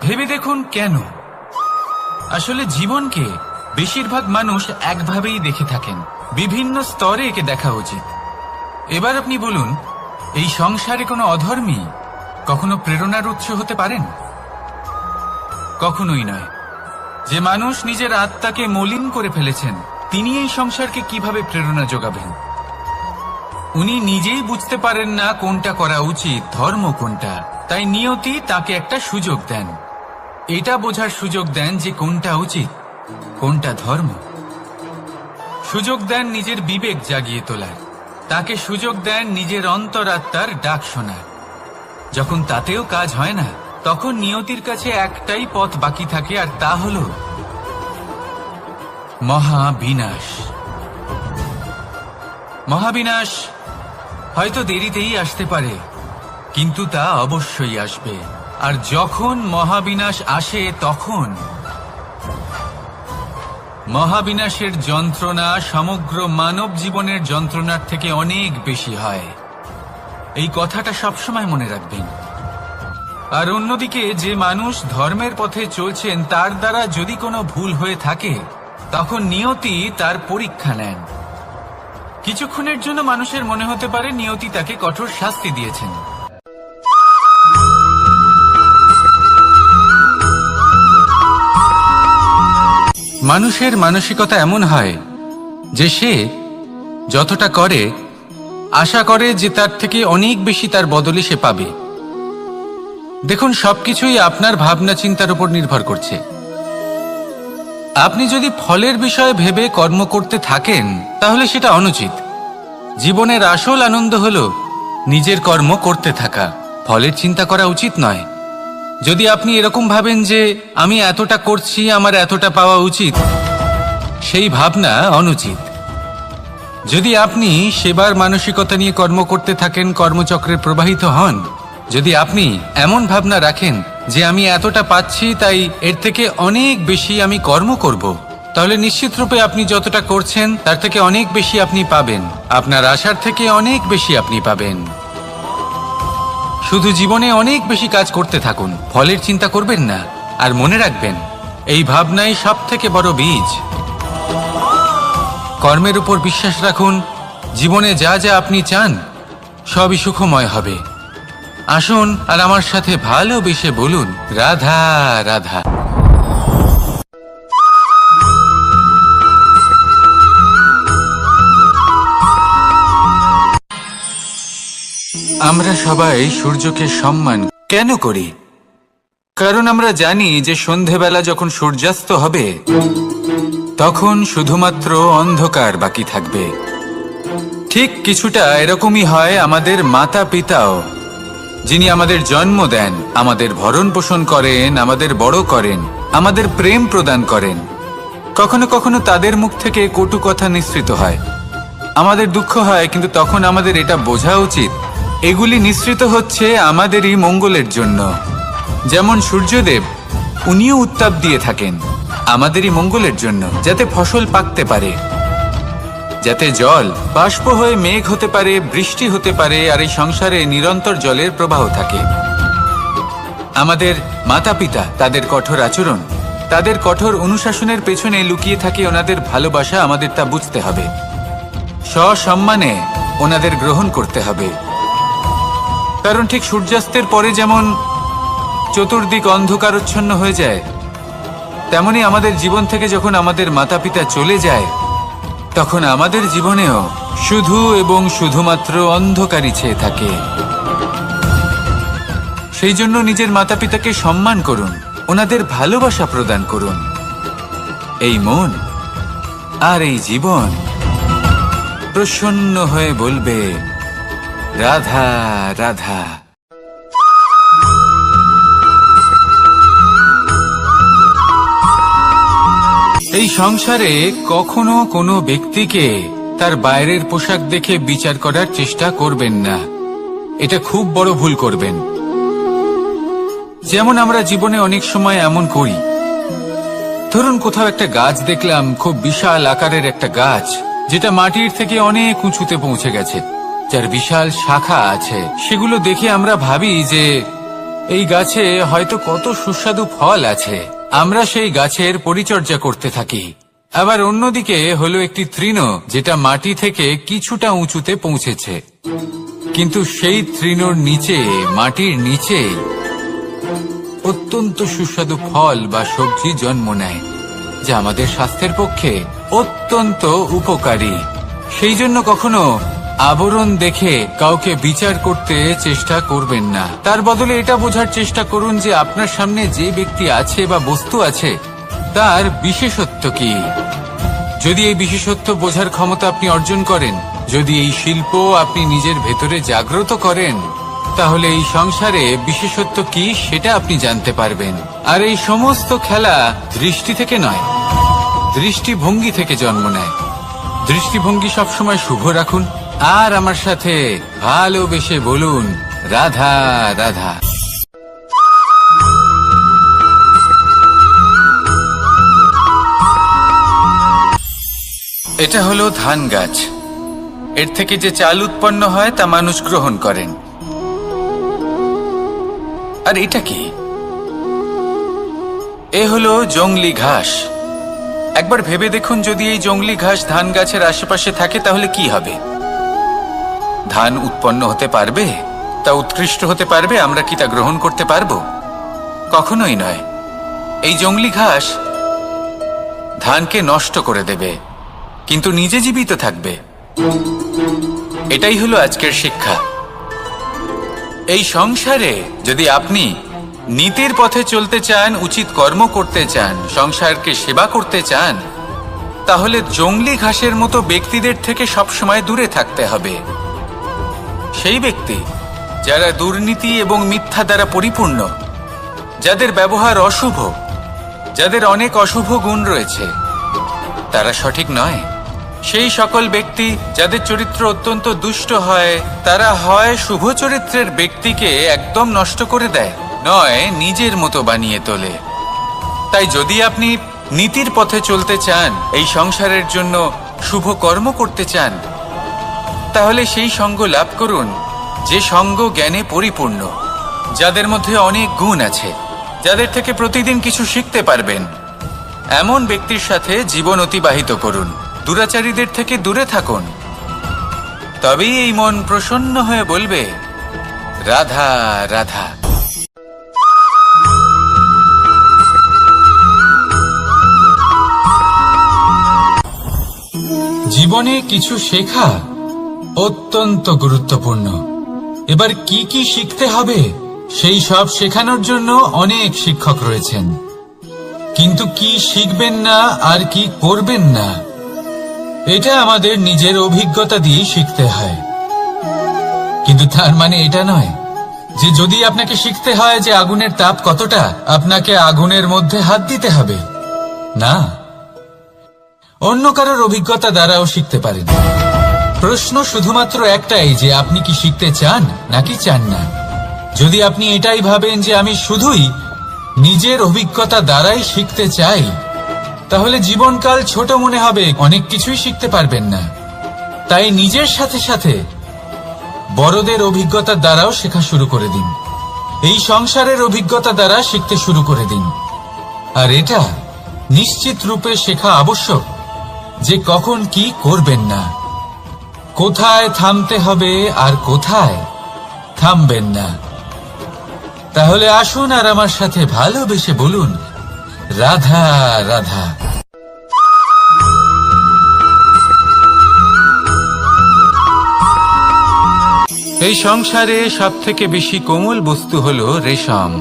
ভেবে দেখুন কেন? আসলে জীবনকে বেশিরভাগ মানুষ একভাবেই দেখে থাকেন, বিভিন্ন স্তরে একে দেখা উচিত। এবার আপনি বলুন, এই সংসারে কোনো অধর্মী কখনো প্রেরণার উৎস হতে পারেন? কখনোই নয়। যে মানুষ নিজের আত্মাকে মলিন করে ফেলেছেন তিনি এই সংসারকে কিভাবে প্রেরণা যোগাবেন? উনি নিজেই বুঝতে পারেন না কোনটা করা উচিত, ধর্ম কোনটা। তাই নিয়তি তাকে একটা সুযোগ দেন, এটা বোঝার সুযোগ দেন যে কোনটা উচিত, কোনটা ধর্ম। সুযোগ দেন নিজের বিবেক জাগিয়ে তোলার, তাকে সুযোগ দেন নিজের অন্তরাত্মার ডাক শোনার। যখন তাতেও কাজ হয় না তখন নিয়তির কাছে একটাই পথ বাকি থাকে, আর তা হল মহাবিনাশ। মহাবিনাশ হয়তো দেরিতেই আসতে পারে, কিন্তু তা অবশ্যই আসবে। আর যখন মহাবিনাশ আসে তখন মহাবিনাশের যন্ত্রণা সমগ্র মানব জীবনের যন্ত্রণার থেকে অনেক বেশি হয়। এই কথাটা সবসময় মনে রাখবেন। আর অন্যদিকে যে মানুষ ধর্মের পথে চলছেন তার দ্বারা যদি কোনো ভুল হয়ে থাকে তখন নিয়তি তার পরীক্ষা নেন। কিছুক্ষণের জন্য মানুষের মনে হতে পারে নিয়তি তাকে কঠোর শাস্তি দিয়েছেন। মানুষের মানসিকতা এমন হয় যে সে যতটা করে আশা করে যে তার থেকে অনেক বেশি তার বদলে সে পাবে। দেখুন, সবকিছুই আপনার ভাবনা চিন্তার উপর নির্ভর করছে। আপনি যদি ফলের বিষয়ে ভেবে কর্ম করতে থাকেন তাহলে সেটা অনুচিত। জীবনের আসল আনন্দ হলো নিজের কর্ম করতে থাকা, ফলের চিন্তা করা উচিত নয়। যদি আপনি এরকম ভাবেন যে আমি এতটা করছি, আমার এতটা পাওয়া উচিত, সেই ভাবনা অনুচিত। যদি আপনি সেবার মানসিকতা নিয়ে কর্ম করতে থাকেন, কর্মচক্রে প্রবাহিত হন, যদি আপনি এমন ভাবনা রাখেন যে আমি এতটা পাচ্ছি তাই এর থেকে অনেক বেশি আমি কর্ম করব, তাহলে নিশ্চিতরূপে আপনি যতটা করছেন তার থেকে অনেক বেশি আপনি পাবেন, আপনার আশার থেকে অনেক বেশি আপনি পাবেন। শুধু জীবনে অনেক বেশি কাজ করতে থাকুন, ফলের চিন্তা করবেন না। আর মনে রাখবেন, এই ভাবনাই সব থেকে বড় বীজ। কর্মের উপর বিশ্বাস রাখুন, জীবনে যা যা আপনি চান সবই সুখময় হবে। আসুন আর আমার সাথে ভালোবেসে বলুন, রাধা রাধা। আমরা সবাই সূর্যকে সম্মান কেন করি? কারণ আমরা জানি যে সন্ধেবেলা যখন সূর্যাস্ত হবে তখন শুধুমাত্র অন্ধকার বাকি থাকবে। ঠিক কিছুটা এরকমই হয় আমাদের মাতা পিতাও, যিনি আমাদের জন্ম দেন, আমাদের ভরণ পোষণ করেন, আমাদের বড় করেন, আমাদের প্রেম প্রদান করেন। কখনো কখনো তাদের মুখ থেকে কটু কথা নিঃসৃত হয়, আমাদের দুঃখ হয়, কিন্তু তখন আমাদের এটা বোঝা উচিত এগুলি নিঃসৃত হচ্ছে আমাদেরই মঙ্গলের জন্য। যেমন সূর্যদেব, উনিও উত্তাপ দিয়ে থাকেন আমাদেরই মঙ্গলের জন্য, যাতে ফসল পাকতে পারে, যাতে জল বাষ্প হয়ে মেঘ হতে পারে, বৃষ্টি হতে পারে, আর এই সংসারে নিরন্তর জলের প্রবাহ থাকে। আমাদের মাতা পিতা, তাদের কঠোর আচরণ, তাদের কঠোর অনুশাসনের পেছনে লুকিয়ে থাকে ওনাদের ভালোবাসা। আমাদের তা বুঝতে হবে, সসম্মানে ওনাদের গ্রহণ করতে হবে। কারণ ঠিক সূর্যাস্তের পরে যেমন চতুর্দিক অন্ধকারচ্ছন্ন হয়ে যায়, তেমনি আমাদের জীবন থেকে যখন আমাদের মাতা পিতা চলে যায় তখন আমাদের জীবনেও শুধু এবং শুধুমাত্র অন্ধকারই ছেয়ে থাকে। সেই জন্য নিজের মাতা পিতাকে সম্মান করুন, ওনাদের ভালোবাসা প্রদান করুন। এই মন আর এই জীবন প্রসন্ন হয়ে বলবে, রাধা রাধা। এই সংসারে কখনো কোনো ব্যক্তিকে তার বাইরের পোশাক দেখে বিচার করার চেষ্টা করবেন না, এটা খুব বড় ভুল করবেন। যেমন আমরা জীবনে অনেক সময় এমন করি, ধরুন কোথাও একটা গাছ দেখলাম, খুব বিশাল আকারের একটা গাছ, যেটা মাটির থেকে অনেক উঁচুতে পৌঁছে গেছে, যার বিশাল শাখা আছে। সেগুলো দেখে আমরা ভাবি যে এই গাছে হয়তো কত সুস্বাদু ফল আছে, আমরা সেই গাছের পরিচর্যা করতে থাকি। আবার অন্যদিকে হলো একটি তৃণ, যেটা মাটি থেকে কিছুটা উঁচুতে পৌঁছেছে, কিন্তু সেই তৃণর নিচে, মাটির নিচে অত্যন্ত সুস্বাদু ফল বা সবজি জন্ম নেয়, যা আমাদের স্বাস্থ্যের পক্ষে অত্যন্ত উপকারী। সেই জন্য কখনো আবরণ দেখে কাউকে বিচার করতে চেষ্টা করবেন না। তার বদলে এটা বোঝার চেষ্টা করুন যে আপনার সামনে যে ব্যক্তি আছে বা বস্তু আছে তার বিশেষত্ব কি। যদি এই বিশেষত্ব বোঝার ক্ষমতা আপনি অর্জন করেন, যদি এই শিল্প আপনি নিজের ভেতরে জাগ্রত করেন, তাহলে এই সংসারে বিশেষত্ব কি সেটা আপনি জানতে পারবেন। আর এই সমস্ত খেলা দৃষ্টি থেকে নয়, দৃষ্টিভঙ্গি থেকে জন্ম নেয়। দৃষ্টিভঙ্গি সবসময় শুভ রাখুন আর আমার সাথে ভালোবেসে বলুন, রাধা রাধা। এটা হলো ধান গাছ, এর থেকে যে চাল উৎপন্ন হয় তা মানুষ গ্রহণ করেন। আর এটা কি? এ হলো জংলি ঘাস। একবার ভেবে দেখুন, যদি এই জংলি ঘাস ধান গাছের আশেপাশে থাকে তাহলে কি হবে? ধান উৎপন্ন হতে পারবে? তা উৎকৃষ্ট হতে পারবে? আমরা কি তা গ্রহণ করতে পারবো? কখনোই নয়। এই জংলি ঘাস ধানকে নষ্ট করে দেবে, কিন্তু নিজে জীবিত থাকবে। এটাই হলো আজকের শিক্ষা। এই সংসারে যদি আপনি নীতির পথে চলতে চান, উচিত কর্ম করতে চান, সংসারকে সেবা করতে চান, তাহলে জংলি ঘাসের মতো ব্যক্তিদের থেকে সবসময় দূরে থাকতে হবে। সেই ব্যক্তি যারা দুর্নীতি এবং মিথ্যা দ্বারা পরিপূর্ণ, যাদের ব্যবহার অশুভ, যাদের অনেক অশুভ গুণ রয়েছে, তারা সঠিক নয়। সেই সকল ব্যক্তি যাদের চরিত্র অত্যন্ত দুষ্ট হয়, তারা হয় শুভ চরিত্রের ব্যক্তিকে একদম নষ্ট করে দেয়, নয় নিজের মতো বানিয়ে তোলে। তাই যদি আপনি নীতির পথে চলতে চান, এই সংসারের জন্য শুভ কর্ম করতে চান, তাহলে সেই সঙ্গ লাভ করুন যে সঙ্গ জ্ঞানে পরিপূর্ণ, যাদের মধ্যে অনেক গুণ আছে, যাদের থেকে প্রতিদিন কিছু শিখতে পারবেন। এমন ব্যক্তির সাথে জীবন অতিবাহিত করুন, দুরাচারীদের থেকে দূরে থাকুন। তবেই এই মন প্রসন্ন হয়ে বলবে, রাধা রাধা। জীবনে কিছু শেখা অত্যন্ত গুরুত্বপূর্ণ। এবার কি কি শিখতে হবে সেই সব শেখানোর জন্য অনেক শিক্ষক রয়েছেন, কিন্তু কি শিখবেন না আর কি করবেন না এটা আমাদের নিজের অভিজ্ঞতা দিয়ে শিখতে হয়। কিন্তু তার মানে এটা নয় যে যদি আপনাকে শিখতে হয় যে আগুনের তাপ কতটা, আপনাকে আগুনের মধ্যে হাত দিতে হবে। না, অন্য কারোর অভিজ্ঞতা দ্বারাও শিখতে পারেন। প্রশ্ন শুধুমাত্র একটাই যে আপনি কি শিখতে চান নাকি চান না। যদি আপনি এটাই ভাবেন যে আমি শুধুই নিজের অভিজ্ঞতা দ্বারাই শিখতে চাই, তাহলে জীবনকাল ছোট মনে হবে, অনেক কিছুই শিখতে পারবেন না। তাই নিজের সাথে সাথে বড়দের অভিজ্ঞতার দ্বারাও শেখা শুরু করে দিন। এই সংসারের অভিজ্ঞতা দ্বারা শিখতে শুরু করে দিন। আর এটা নিশ্চিত রূপে শেখা আবশ্যক যে কখন কি করবেন না, কোথায় থামতে হবে আর কোথায় থামবেন না। তাহলে আসুন আর আমার সাথে ভালোবেসে বলুন রাধা রাধা। এই সংসারে সবথেকে বেশি কোমল বস্তু হলো রেশম।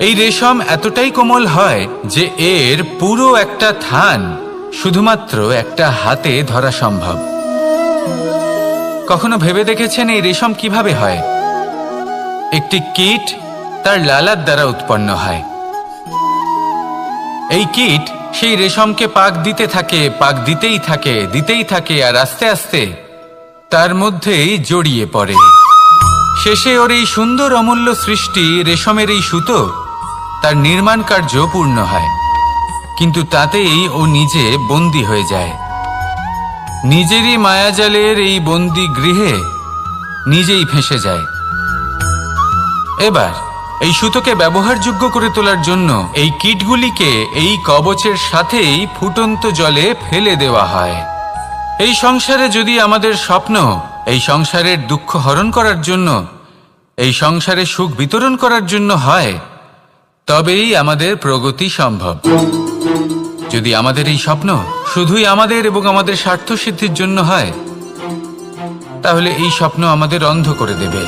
এই রেশম এতটাই কোমল হয় যে এর পুরো একটা থান শুধুমাত্র একটা হাতে ধরা সম্ভব। কখনো ভেবে দেখেছেন এই রেশম কিভাবে হয়? একটি কীট তার লালার দ্বারা উৎপন্ন হয়। এই কীট সেই রেশমকে পাক দিতে থাকে, পাক দিতেই থাকে আর আস্তে আস্তে তার মধ্যেই জড়িয়ে পড়ে। শেষে ওর এই সুন্দর অমূল্য সৃষ্টি রেশমের এই সুতো তার নির্মাণ কার্য পূর্ণ হয়, কিন্তু তাতেই ও নিজে বন্দী হয়ে যায়। নিজেরই মায়াজালের এই বন্দী গৃহে নিজেই ফেঁসে যায়। এবার এই সুতোকে ব্যবহারযোগ্য করে তোলার জন্য এই কীটগুলিকে এই কবচের সাথেই ফুটন্ত জলে ফেলে দেওয়া হয়। এই সংসারে যদি আমাদের স্বপ্ন এই সংসারের দুঃখ হরণ করার জন্য, এই সংসারে সুখ বিতরণ করার জন্য হয়, তবেই আমাদের প্রগতি সম্ভব। যদি আমাদের এই স্বপ্ন শুধুই আমাদের এবং আমাদের স্বার্থ সিদ্ধির জন্য হয়, তাহলে এই স্বপ্ন আমাদের অন্ধ করে দেবে,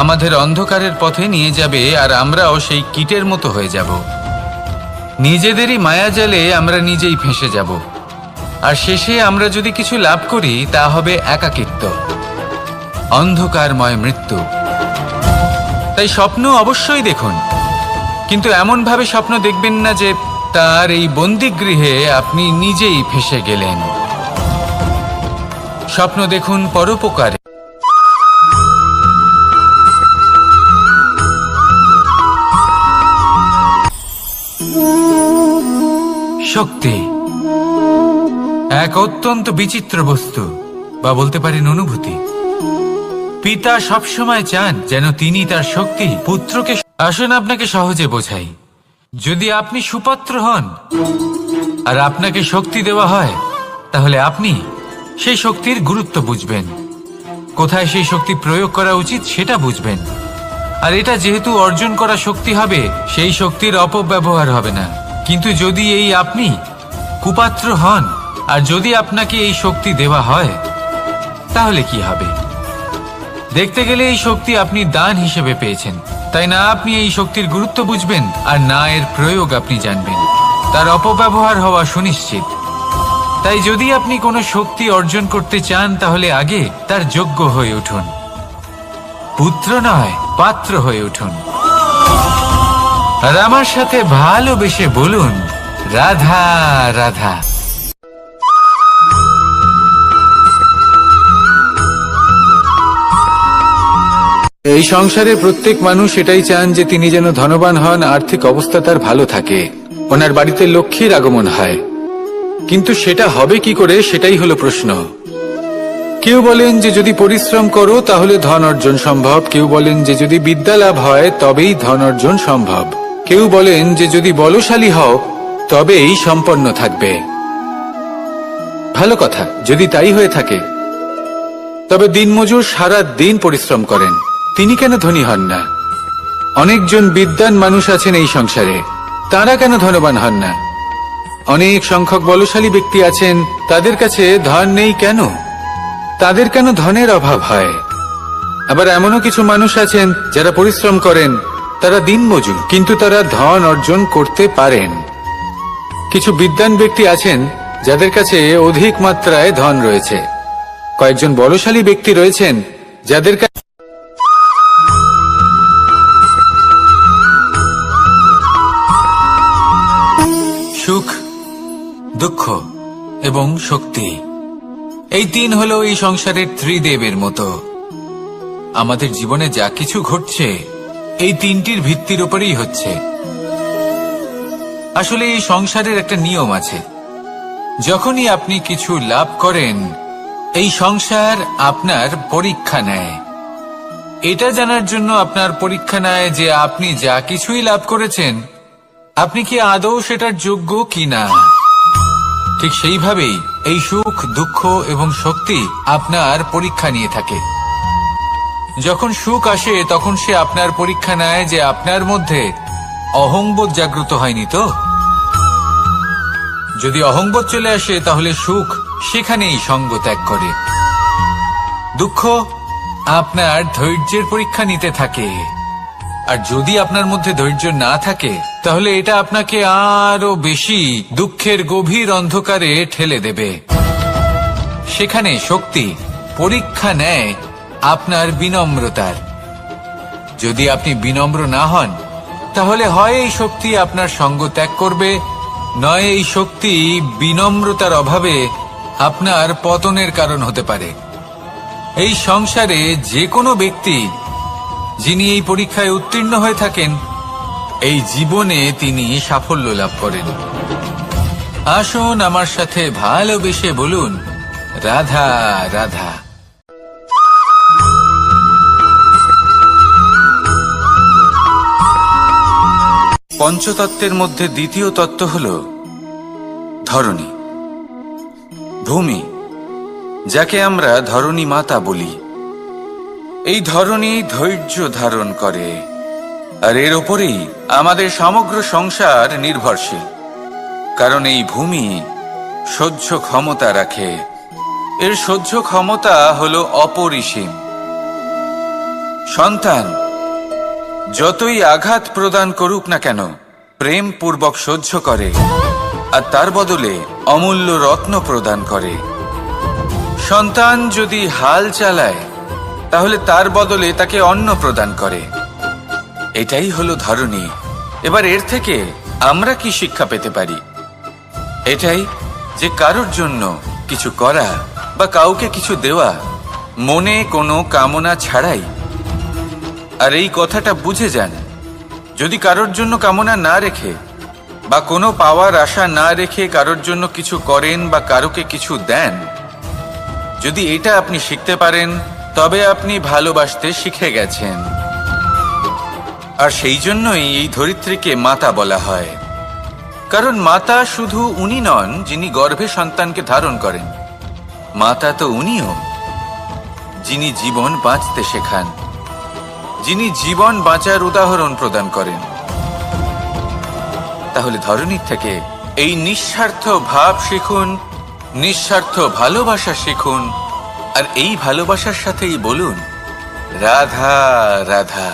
আমাদের অন্ধকারের পথে নিয়ে যাবে, আর আমরাও সেই কীটের মতো হয়ে যাব। নিজেদেরই মায়াজালে আমরা নিজেই ফেঁসে যাব, আর শেষে আমরা যদি কিছু লাভ করি তা হবে একাকিত্ব, অন্ধকারময় মৃত্যু। তাই স্বপ্ন অবশ্যই দেখুন, কিন্তু এমনভাবে স্বপ্ন দেখবেন না যে তার এই বন্দিগৃহে আপনি নিজেই ফেঁসে গেলেন। স্বপ্ন দেখুন পরোপকারে। শক্তি এক অত্যন্ত বিচিত্র বস্তু, বা বলতে পারেন অনুভূতি। পিতা সবসময় চান যেন তিনি তার শক্তি পুত্রকে। আসুন আপনাকে সহজে বোঝাই। যদি আপনি সুপাত্র হন আর আপনাকে শক্তি দেওয়া হয়, তাহলে আপনি সেই শক্তির গুরুত্ব বুঝবেন, কোথায় সেই শক্তি প্রয়োগ করা উচিত সেটা বুঝবেন। আর এটা যেহেতু অর্জন করা শক্তি হবে, সেই শক্তির অপব্যবহার হবে না। কিন্তু যদি এই আপনি কুপাত্র হন আর যদি আপনাকে এই শক্তি দেওয়া হয়, তাহলে কি হবে? দেখতে গেলে এই শক্তি আপনি দান হিসেবে পেয়েছেন, তাই না আপনি এই শক্তির গুরুত্ব বুঝবেন আর না এর প্রয়োগ আপনি জানবেন। তার অপব্যবহার হওয়া সুনিশ্চিত। তাই যদি আপনি কোনো শক্তি অর্জন করতে চান, তাহলে আগে তার যোগ্য হয়ে উঠুন, পুত্র নয় পাত্র হয়ে উঠুন। আর আমার সাথে ভালোবেসে বলুন রাধা রাধা। এই সংসারে প্রত্যেক মানুষ এটাই চান যে তিনি যেন ধনবান হন, আর্থিক অবস্থা তার ভালো থাকে, ওনার বাড়িতে লক্ষ্মীর আগমন হয়। কিন্তু সেটা হবে কি করে, সেটাই হলো প্রশ্ন। কেউ বলেন যে যদি পরিশ্রম করো তাহলে ধন অর্জন সম্ভব, কেউ বলেন যে যদি বিদ্যা লাভ হয় তবেই ধন অর্জন সম্ভব, কেউ বলেন যে যদি বলশালী হও তবেই সম্পন্ন থাকবে। ভালো কথা, যদি তাই হয়ে থাকে তবে দিনমজুর সারা দিন পরিশ্রম করেন, তিনি কেন ধনী হন না? অনেকজন বিদ্বান মানুষ আছেন এই সংসারে, তারা কেন ধনবান হন না? অনেক সংখ্যক বলশালী ব্যক্তি আছেন, তাদের কাছে ধন নেই কেন? তাদের কেন ধনের অভাব হয়? আবার এমনও কিছু মানুষ আছেন যারা পরিশ্রম করেন, তারা দিনমজুর, কিন্তু তারা ধন অর্জন করতে পারেন। কিছু বিদ্বান ব্যক্তি আছেন যাদের কাছে অধিক মাত্রায় ধন রয়েছে। কয়েকজন বলশালী ব্যক্তি রয়েছেন যাদের কাছে সুখ, দুঃখ এবং শক্তি, এই তিন হলো এই সংসারের ত্রিদেবের মতো। আমাদের জীবনে যা কিছু ঘটছে এই তিনটির ভিত্তির উপরেই হচ্ছে। আসলে এই সংসারের একটা নিয়ম আছে, যখনই আপনি কিছু লাভ করেন এই সংসার আপনার পরীক্ষা নেয়। এটা জানার জন্য আপনার পরীক্ষা নেয় যে আপনি যা কিছুই লাভ করেছেন আপনি কি আদৌ সেটার যোগ্য কিনা। ঠিক সেইভাবেই এই সুখ, দুঃখ এবং শক্তি আপনার পরীক্ষা নিয়ে থাকে। যখন সুখ আসে তখন সে আপনার পরীক্ষা নেয় যে আপনার মধ্যে অহংবোধ জাগ্রত হয়নি তো। যদি অহংবোধ চলে আসে তাহলে সুখ সেখানেই সঙ্গ ত্যাগ করে। দুঃখ আপনার ধৈর্যের পরীক্ষা নিতে থাকে, আর যদি আপনার মধ্যে ধৈর্য না থাকে তাহলে এটা আপনাকে আরো বেশি দুঃখের গভীর অন্ধকারে ঠেলে দেবে। সেখানে শক্তি পরীক্ষা নেয় আপনার বিনম্রতার। যদি আপনি বিনম্র না হন তাহলে হয় এই শক্তি আপনার সঙ্গ ত্যাগ করবে, নয় এই শক্তি বিনম্রতার অভাবে আপনার পতনের কারণ হতে পারে। এই সংসারে যে কোনো ব্যক্তি যিনি এই পরীক্ষায় উত্তীর্ণ হয়ে থাকেন এই জীবনে তিনি সাফল্য লাভ করেন। আসুন আমার সাথে ভালোবেসে বলুন, রাধা রাধা। পঞ্চতত্ত্বের মধ্যে দ্বিতীয় তত্ত্ব হল ধরণী, ভূমি, যাকে আমরা ধরণী মাতা বলি। এই ধরণী ধৈর্য ধারণ করে, আর এর ওপরেই আমাদের সমগ্র সংসার নির্ভরশীল। কারণ এই ভূমি সহ্য ক্ষমতা রাখে, এর সহ্য ক্ষমতা হল অপরিসীম। সন্তান যতই আঘাত প্রদান করুক না কেন প্রেম পূর্বক সহ্য করে, আর তার বদলে অমূল্য রত্ন প্রদান করে। সন্তান যদি হাল চালায় তাহলে তার বদলে তাকে অন্ন প্রদান করে। এটাই হলো ধরণী। এবার এর থেকে আমরা কি শিক্ষা পেতে পারি? এটাই যে কারোর জন্য কিছু করা বা কাউকে কিছু দেওয়া মনে কোনো কামনা ছাড়াই। আর এই কথাটা বুঝে যান, যদি কারোর জন্য কামনা না রেখে বা কোনো পাওয়ার আশা না রেখে কারোর জন্য কিছু করেন বা কারোকে কিছু দেন, যদি এটা আপনি শিখতে পারেন তবে আপনি ভালোবাসতে শিখে গেছেন। আর সেই জন্যই এই ধরিত্রীকে মাতা বলা হয়। কারণ মাতা শুধু উনি নন যিনি গর্ভে সন্তানকে ধারণ করেন, মাতা তো উনিও যিনি জীবন বাঁচতে শেখান, যিনি জীবন বাঁচার উদাহরণ প্রদান করেন। তাহলে ধরণীর থেকে এই নিঃস্বার্থ ভাব শিখুন, নিঃস্বার্থ ভালোবাসা শিখুন, আর এই ভালোবাসার সাথেই বলুন, রাধা রাধা।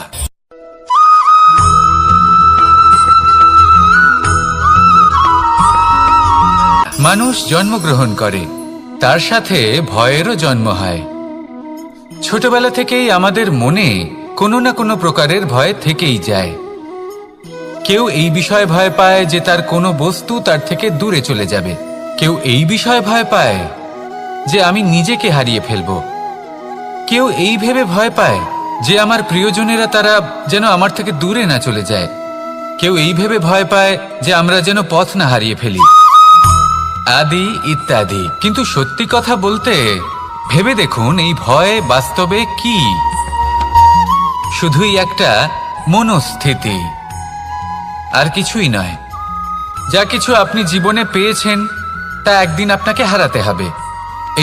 মানুষ জন্মগ্রহণ করে, তার সাথে ভয়েরও জন্ম হয়। ছোটবেলা থেকেই আমাদের মনে কোনো না কোনো প্রকারের ভয় থেকেই যায়। কেউ এই বিষয়ে ভয় পায় যে তার কোনো বস্তু তার থেকে দূরে চলে যাবে, কেউ এই বিষয়ে ভয় পায় যে আমি নিজেকে হারিয়ে ফেলব, কেউ এই ভেবে ভয় পায় যে আমার প্রিয়জনেরা তারা যেন আমার থেকে দূরে না চলে যায়, কেউ এই ভেবে ভয় পায় যে আমরা যেন পথ না হারিয়ে ফেলি, আদি ইত্যাদি। কিন্তু সত্যি কথা বলতে ভেবে দেখুন এই ভয় বাস্তবে কি? শুধুই একটা মনস্থিতি, আর কিছুই নয়। যা কিছু আপনি জীবনে পেয়েছেন তা একদিন আপনাকে হারাতে হবে।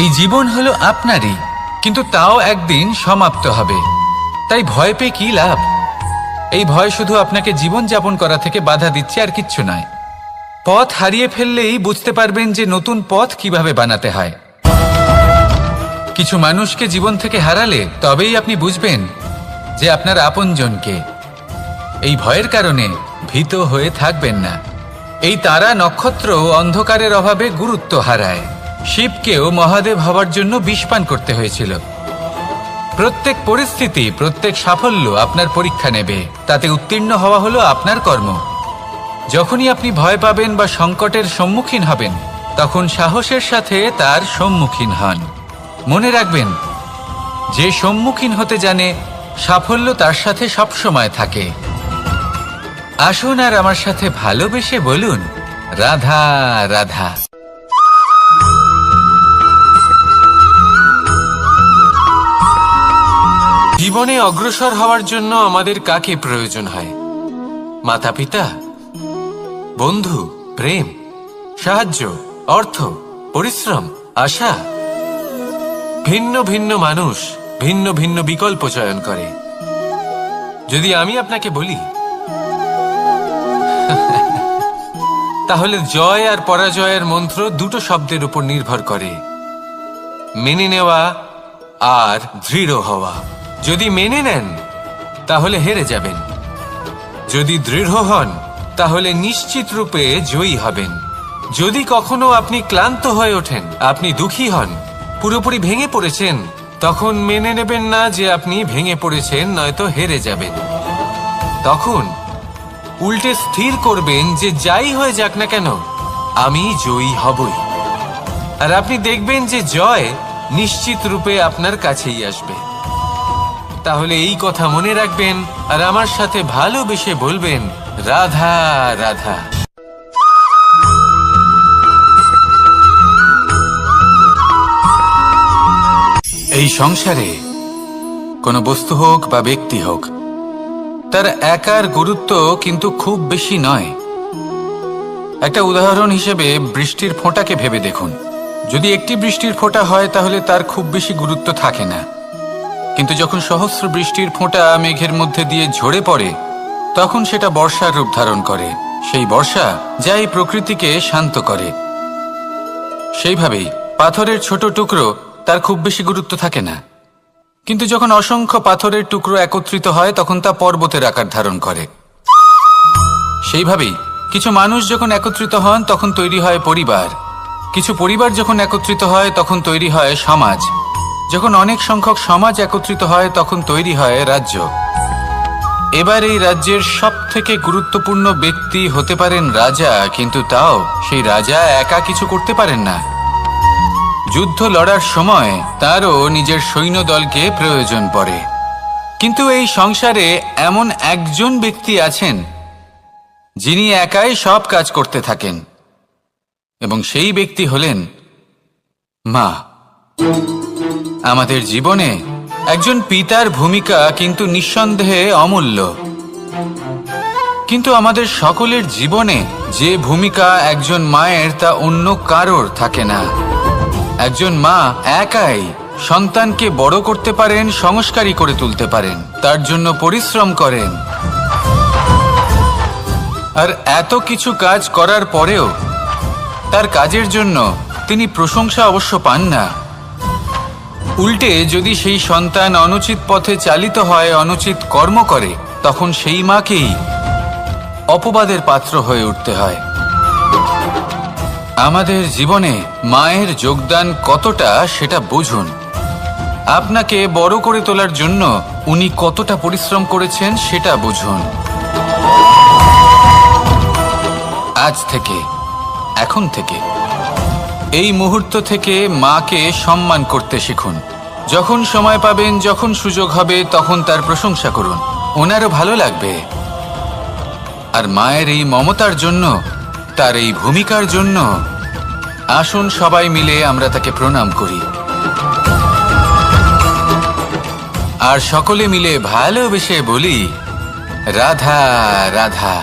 এই জীবন হলো আপনারই, কিন্তু তাও একদিন সমাপ্ত হবে। তাই ভয় পেয়ে কি লাভ? এই ভয় শুধু আপনাকে জীবনযাপন করা থেকে বাধা দিচ্ছে, আর কিচ্ছু নয়। পথ হারিয়ে ফেললেই বুঝতে পারবেন যে নতুন পথ কিভাবে বানাতে হয়। কিছু মানুষকে জীবন থেকে হারালে তবেই আপনি বুঝবেন যে আপনার আপনজনকে। এই ভয়ের কারণে ভীত হয়ে থাকবেন না। এই তারা নক্ষত্র অন্ধকারের অভাবে গুরুত্ব হারায়। শিবকেও মহাদেব হওয়ার জন্য বিষপান করতে হয়েছিল। প্রত্যেক পরিস্থিতি, প্রত্যেক সাফল্য আপনার পরীক্ষা নেবে। তাতে উত্তীর্ণ হওয়া হলো আপনার কর্ম। যখনই আপনি ভয় পাবেন বা সংকটের সম্মুখীন হবেন, তখন সাহসের সাথে তার সম্মুখীন হন। মনে রাখবেন, যে সম্মুখীন হতে জানে সাফল্য তার সাথে সবসময় থাকে। আসুন আর আমার সাথে ভালোবেসে বলুন, রাধা রাধা। জীবনে অগ্রসর হওয়ার জন্য আমাদের কাকে প্রয়োজন হয়? মাতা পিতা, বন্ধু, প্রেম, সাহায্য, অর্থ, পরিশ্রম, আশা। ভিন্ন ভিন্ন মানুষ ভিন্ন ভিন্ন বিকল্প চয়ন করে। যদি আমি আপনাকে বলি, তাহলে জয় আর পরাজয়ের মন্ত্র দুটো শব্দের উপর নির্ভর করে, মেনে নেওয়া আর দৃঢ় হওয়া। যদি মেনে নেন তাহলে হেরে যাবেন, যদি দৃঢ় হন তাহলে নিশ্চিত রূপে জয়ী হবেন। যদি কখনো আপনি ক্লান্ত হয়ে ওঠেন, আপনি দুঃখী হন, পুরোপুরি ভেঙে পড়েছেন, তখন মেনে নেবেন না যে আপনি ভেঙে পড়েছেন, নয়তো হেরে যাবেন। তখন উল্টে স্থির করবেন যে যাই হয়ে যাক না কেন, আমি জয়ী হবই। আর আপনি দেখবেন যে জয় নিশ্চিত রূপে আপনার কাছেই আসবে। তাহলে এই কথা মনে রাখবেন আর আমার সাথে ভালোবেসে বলবেন, রাধা রাধা। এই সংসারে কোনো বস্তু হোক বা ব্যক্তি হোক, তার একার গুরুত্ব কিন্তু খুব বেশি নয়। একটা উদাহরণ হিসেবে বৃষ্টির ফোঁটাকে ভেবে দেখুন। যদি একটি বৃষ্টির ফোঁটা হয় তাহলে তার খুব বেশি গুরুত্ব থাকে না, কিন্তু যখন সহস্র বৃষ্টির ফোঁটা মেঘের মধ্যে দিয়ে ঝরে পড়ে, তখন সেটা বর্ষার রূপ ধারণ করে। সেই বর্ষা যা এই প্রকৃতিকে শান্ত করে। সেইভাবেই পাথরের ছোট টুকরো, তার খুব বেশি গুরুত্ব থাকে না, কিন্তু যখন অসংখ্য পাথরের টুকরো একত্রিত হয় তখন তা পর্বতের আকার ধারণ করে। সেইভাবেই কিছু মানুষ যখন একত্রিত হন তখন তৈরি হয় পরিবার, কিছু পরিবার যখন একত্রিত হয় তখন তৈরি হয় সমাজ, যখন অনেক সংখ্যক সমাজ একত্রিত হয় তখন তৈরি হয় রাজ্য। এবার এই রাজ্যের সবথেকে গুরুত্বপূর্ণ ব্যক্তি হতে পারেন রাজা, কিন্তু তাও সেই রাজা একা কিছু করতে পারেন না। যুদ্ধ লড়ার সময় তারও নিজের সৈন্যদলকে প্রয়োজন পড়ে। কিন্তু এই সংসারে এমন একজন ব্যক্তি আছেন যিনি একাই সব কাজ করতে থাকেন, এবং সেই ব্যক্তি হলেন মা। আমাদের জীবনে একজন পিতার ভূমিকা কিন্তু নিঃসন্দেহে অমূল্য, কিন্তু আমাদের সকলের জীবনে যে ভূমিকা একজন মায়ের তা অন্য কারোর থাকে না। একজন মা একাই সন্তানকে বড় করতে পারেন, সংস্কারী করে তুলতে পারেন, তার জন্য পরিশ্রম করেন। আর এত কিছু কাজ করার পরেও তার কাজের জন্য তিনি প্রশংসা অবশ্য পান না। উল্টে যদি সেই সন্তান অনুচিত পথে চালিত হয়, অনুচিত কর্ম করে, তখন সেই মাকেই অপবাদের পাত্র হয়ে উঠতে হয়। আমাদের জীবনে মায়ের যোগদান কতটা সেটা বুঝুন। আপনাকে বড় করে তোলার জন্য উনি কতটা পরিশ্রম করেছেন সেটা বুঝুন। আজ থেকে, এখন থেকে, এই মুহূর্ত থেকে মাকে সম্মান করতে শিখুন। যখন সময় পাবেন, যখন সুযোগ হবে, তখন তার প্রশংসা করুন, ওনারও ভালো লাগবে। আর মায়ের এই মমতার জন্য, তার এই ভূমিকার জন্য আসুন সবাই মিলে আমরা তাকে প্রণাম করি, আর সকলে মিলে ভালোবেসে বলি, রাধা রাধা।